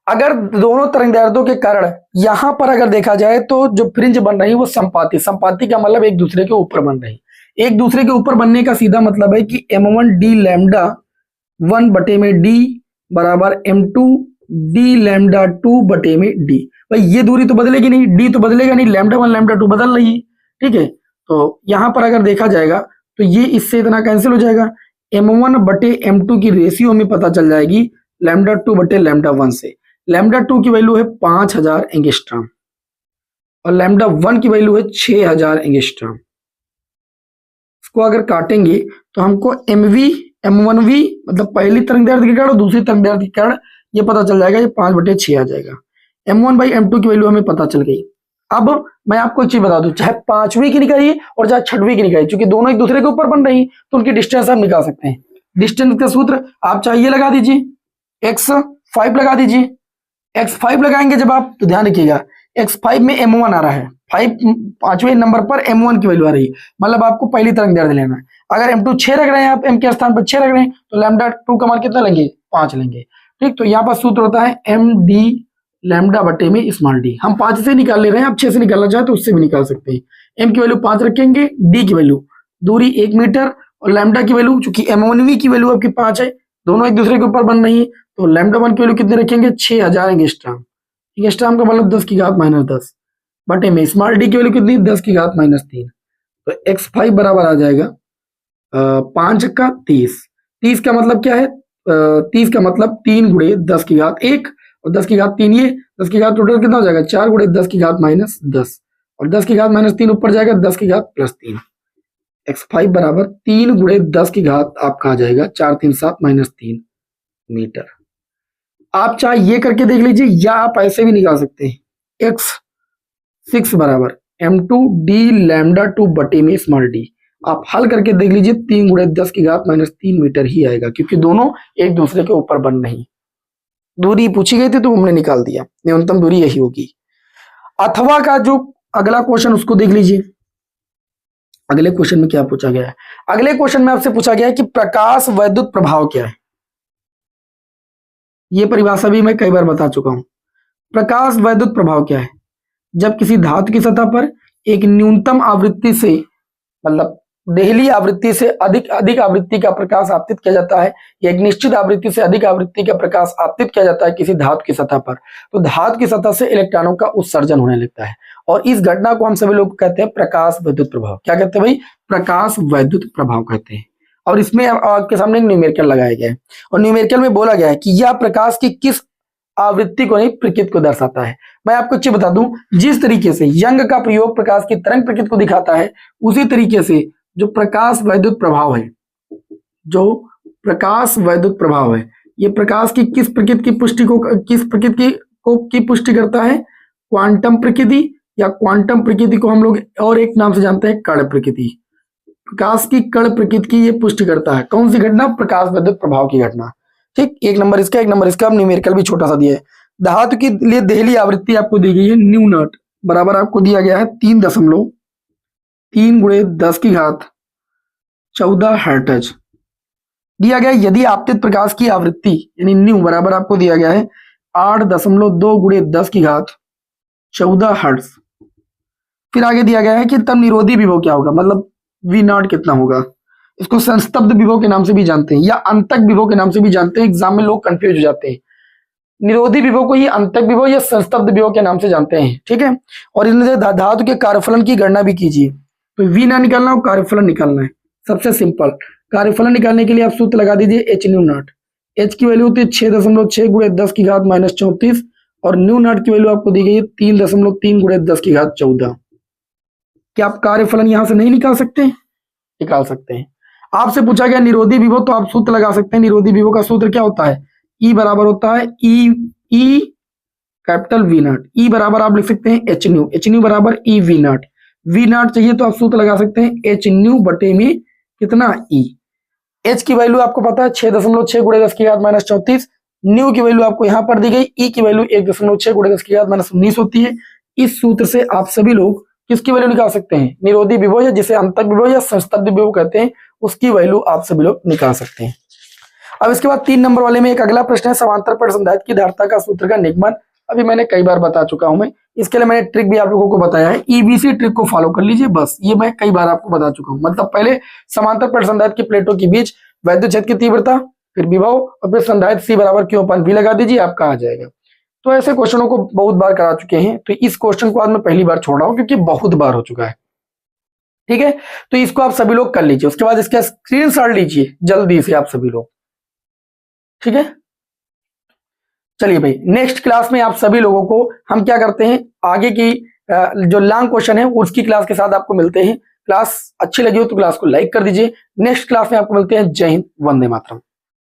Speaker 1: अगर दोनों तरंग दैर्ध्यों के कारण यहां पर अगर देखा जाए तो जो फ्रिंज बन रही है वो संपाती, संपाती का मतलब एक दूसरे के ऊपर बन रही। एक दूसरे के ऊपर बनने का सीधा मतलब है कि m1 d लैम्डा 1 बटे में d बराबर m2 डी लैम्डा 2 बटे में डी। भाई ये दूरी तो बदलेगी नहीं, डी तो बदलेगा नहीं, लैम्डा 1 लैम्डा 2 बदल रही है, ठीक है। तो यहां पर अगर देखा जाएगा तो ये इससे इतना कैंसिल हो जाएगा, m1 बटे m2 की रेशियो में पता चल जाएगी लैम्डा 2 बटे लैम्डा 1 से। लैम्डा 2 की वैल्यू है 5000 एंगस्ट्रॉम और लैम्डा 1 की वैल्यू है 6000 एंगस्ट्रॉम। इसको अगर काटेंगे तो हमको mv m1v मतलब पहली तरंगदैर्ध्य के कारण और दूसरी तरंगदैर्ध्य के कारण ये पता चल जाएगा, ये 5/6 आ जाएगा। m1 बाई m2 की वैल्यू हमें पता चल गई। अब मैं आपको एक चीज बता दूं, चाहे 5वीं की निकालिए और चाहे 6वीं की निकालिए, क्योंकि दोनों एक दूसरे के ऊपर बन रही तो उनकी डिस्टेंस आप निकाल सकते हैं। डिस्टेंस का सूत्र आप चाहिए लगा दीजिए, x5 लगा दीजिए। x5 लगाएंगे जब आप, तो ध्यान रखिएगा x5 में m1 आ रहा है, 5वें नंबर पर m1 की वैल्यू आ रही है, मतलब आपको पहली तरंगदैर्ध्य लेना है। अगर m2 6 रख रहे हैं आप, m के स्थान पर 6 रख रहे हैं, तो लैम्डा 2 का मान कितना लेंगे, 5 लेंगे, ठीक। तो यहाँ पर सूत्र होता है md लैम्डा बटे में स्मॉल डी। हम 5 से निकाल ले रहे हैं, आप 6 से निकालना चाहे तो उससे भी निकाल सकते हैं। m की वैल्यू 5 रखेंगे, d की वैल्यू दूरी 1 मीटर और लैम्डा की वैल्यू, चूंकि m1v की वैल्यू आपकी 5 है, दोनों एक दूसरे के ऊपर बन रही है, तो लैम्डा 1 की वैल्यू कितने रखेंगे, 6000 एंगस्ट्रॉम। एंगस्ट्रॉम का मतलब 10 की घात -10 बटे में स्मॉल डी की वैल्यू कितनी, 10 की घात -3। तो x5 बराबर आ जाएगा 5 का 30। 30 का मतलब क्या है, 30 का मतलब 3 गुणे 10 की घात 1 और 10 की घात 3, ये 10 की घात टोटल कितना हो जाएगा, 4 गुणे 10 की घात -10 और 10 की घात -3 ऊपर जाएगा, 10 की घात +3। x5 बराबर 3 गुणे 10 की घात आपका आ जाएगा 4 3 7 -3 मीटर। आप चाहे ये करके देख लीजिए या आप ऐसे भी निकाल सकते हैं, x6 बराबर m2 d लैम्डा 2 बटे में स्मॉल डी। आप हल करके देख लीजिए, 3 गुणे 10 की घात -3 मीटर ही आएगा, क्योंकि दोनों एक दूसरे के ऊपर बन रही। दूरी पूछी गई थी तो हमने निकाल दिया, न्यूनतम दूरी यही होगी। अथवा का जो अगला क्वेश्चन उसको देख लीजिए। अगले क्वेश्चन में क्या पूछा गया है, अगले क्वेश्चन में आपसे पूछा गया है कि प्रकाश वैद्युत प्रभाव क्या है। यह परिभाषा भी मैं कई बार बता चुका हूं। प्रकाश वैद्युत प्रभाव क्या है, जब किसी धातु की सतह पर एक न्यूनतम आवृत्ति से, मतलब देहली आवृत्ति से अधिक आवृत्ति का प्रकाश आपतित किया जाता है, या एक निश्चित आवृत्ति से अधिक आवृत्ति का प्रकाश आपतित किया जाता है किसी धातु की सतह पर, तो धातु की सतह से इलेक्ट्रॉनों का उत्सर्जन होने लगता है, और इस घटना को हम सभी लोग कहते हैं प्रकाश वैद्युत प्रभाव। क्या कहते हैं भाई, प्रकाश वैद्युत प्रभाव कहते हैं। और इसमें आपके सामने एक न्यूमेरिकल लगाया गया है, और न्यूमेरिकल में बोला गया है कि यह प्रकाश की किस आवृत्ति को नहीं, प्रकृति को दर्शाता है। मैं आपको चीज बता दूं, जिस तरीके से यंग का प्रयोग प्रकाश की तरंग प्रकृति को दिखाता है, उसी तरीके से जो प्रकाश वैद्युत प्रभाव है, जो प्रकाश वैद्युत प्रभाव है, ये प्रकाश की किस प्रकृति की पुष्टि को, किस प्रकृति की पुष्टि करता है, क्वांटम प्रकृति, या क्वांटम प्रकृति को हम लोग और एक नाम से जानते हैं कण प्रकृति। प्रकाश की कण प्रकृति की ये पुष्टि करता है। कौन सी घटना, प्रकाश वैद्युत प्रभाव की घटना, ठीक। एक नंबर इसका, एक नंबर इसका। न्यूमेरिकल भी छोटा सा दिया है। धातु के लिए देहली आवृत्ति आपको दी गई है न्यू नॉट, बराबर आपको दिया गया है 3.3 गुणे 10 की घात 14 हर्ट्ज दिया गया। यदि आपतित प्रकाश की आवृत्ति यानी न्यू बराबर आपको दिया गया है 8.2 गुणे 10 की घात 14 हर्ट्ज। फिर आगे दिया गया है कि तब निरोधी विभव क्या होगा, मतलब वी नॉट कितना होगा। इसको संस्तब्ध विभव के नाम से भी जानते हैं, या अंतक विभव के नाम से भी जानते हैं। एग्जाम में लोग कंफ्यूज हो जाते हैं, निरोधी विभव को ही अंतक विभव या संस्तब्ध विभव के नाम से जानते हैं, ठीक है। और इनमें धातु के कार्यफलन की गणना भी कीजिए। तो वी ना निकालना हो, कार्यफलन निकालना है। सबसे सिंपल कार्यफलन निकालने के लिए आप सूत्र लगा दीजिए एच न्यू नॉट। एच की वैल्यू होती है 6.6 गुणे 10 की घात -34 और न्यू नॉट की वैल्यू आपको दी गई है 3.3 गुणे 10 की घात 14। क्या आप कार्यफलन यहां से नहीं निकाल सकते? निकाल सकते हैं। आपसे पूछा गया निरोधी विभव, तो आप सूत्र लगा सकते हैं। निरोधी विभव का सूत्र क्या होता है, ई बराबर होता है ई कैपिटल वी नॉट। ई बराबर आप लिख सकते हैं एच न्यू, एच न्यू बराबर E V naught. V naught चाहिए तो आप सूत्र लगा सकते हैं एच न्यू बटे में कितना ई। एच की वैल्यू आपको पता है 6.6 गुणे 10 की घात -34। न्यू की वैल्यू आपको यहां पर दी गई, ई की वैल्यू 1.6 गुणे 10 की घात -19 होती है। इस सूत्र से आप सभी लोग किसकी वैल्यू निकाल सकते हैं, निरोधी विभव या जिसे अंतक विभव या संस्तब्ध विभव कहते हैं, उसकी वैल्यू आप सभी लोग निकाल सकते हैं। अब इसके बाद 3 नंबर वाले में एक अगला प्रश्न है, समांतर परिसंधायक की धारिता का सूत्र का निगमन। अभी मैंने कई बार बता चुका हूं मैं, इसके लिए मैंने ट्रिक भी आप लोगों को बताया है। ईबीसी ट्रिक को फॉलो कर लीजिए, बस ये मैं कई बार आपको बता चुका हूं। मतलब पहले समांतर परिसंधायक की प्लेटों के बीच वैद्युत क्षेत्र की तीव्रता, फिर विभव और फिर संधारित्र C बराबर Q अपन V लगा दीजिए, आपका आ जाएगा। तो ऐसे क्वेश्चनों को बहुत बार करा चुके हैं, तो इस क्वेश्चन को आज मैं पहली बार छोड़ रहा हूं क्योंकि बहुत बार हो चुका है। ठीक है, तो इसको आप सभी लोग कर लीजिए, उसके बाद इसका स्क्रीनशॉट लीजिए जल्दी से आप सभी लोग। ठीक है, चलिए भाई, नेक्स्ट क्लास में आप सभी लोगों को हम क्या करते हैं, आगे की जो लॉन्ग क्वेश्चन है उसकी क्लास के साथ आपको मिलते हैं। क्लास अच्छी लगी हो तो क्लास को लाइक कर दीजिए। नेक्स्ट क्लास में आपको मिलते हैं। जय हिंद, वंदे मातरम।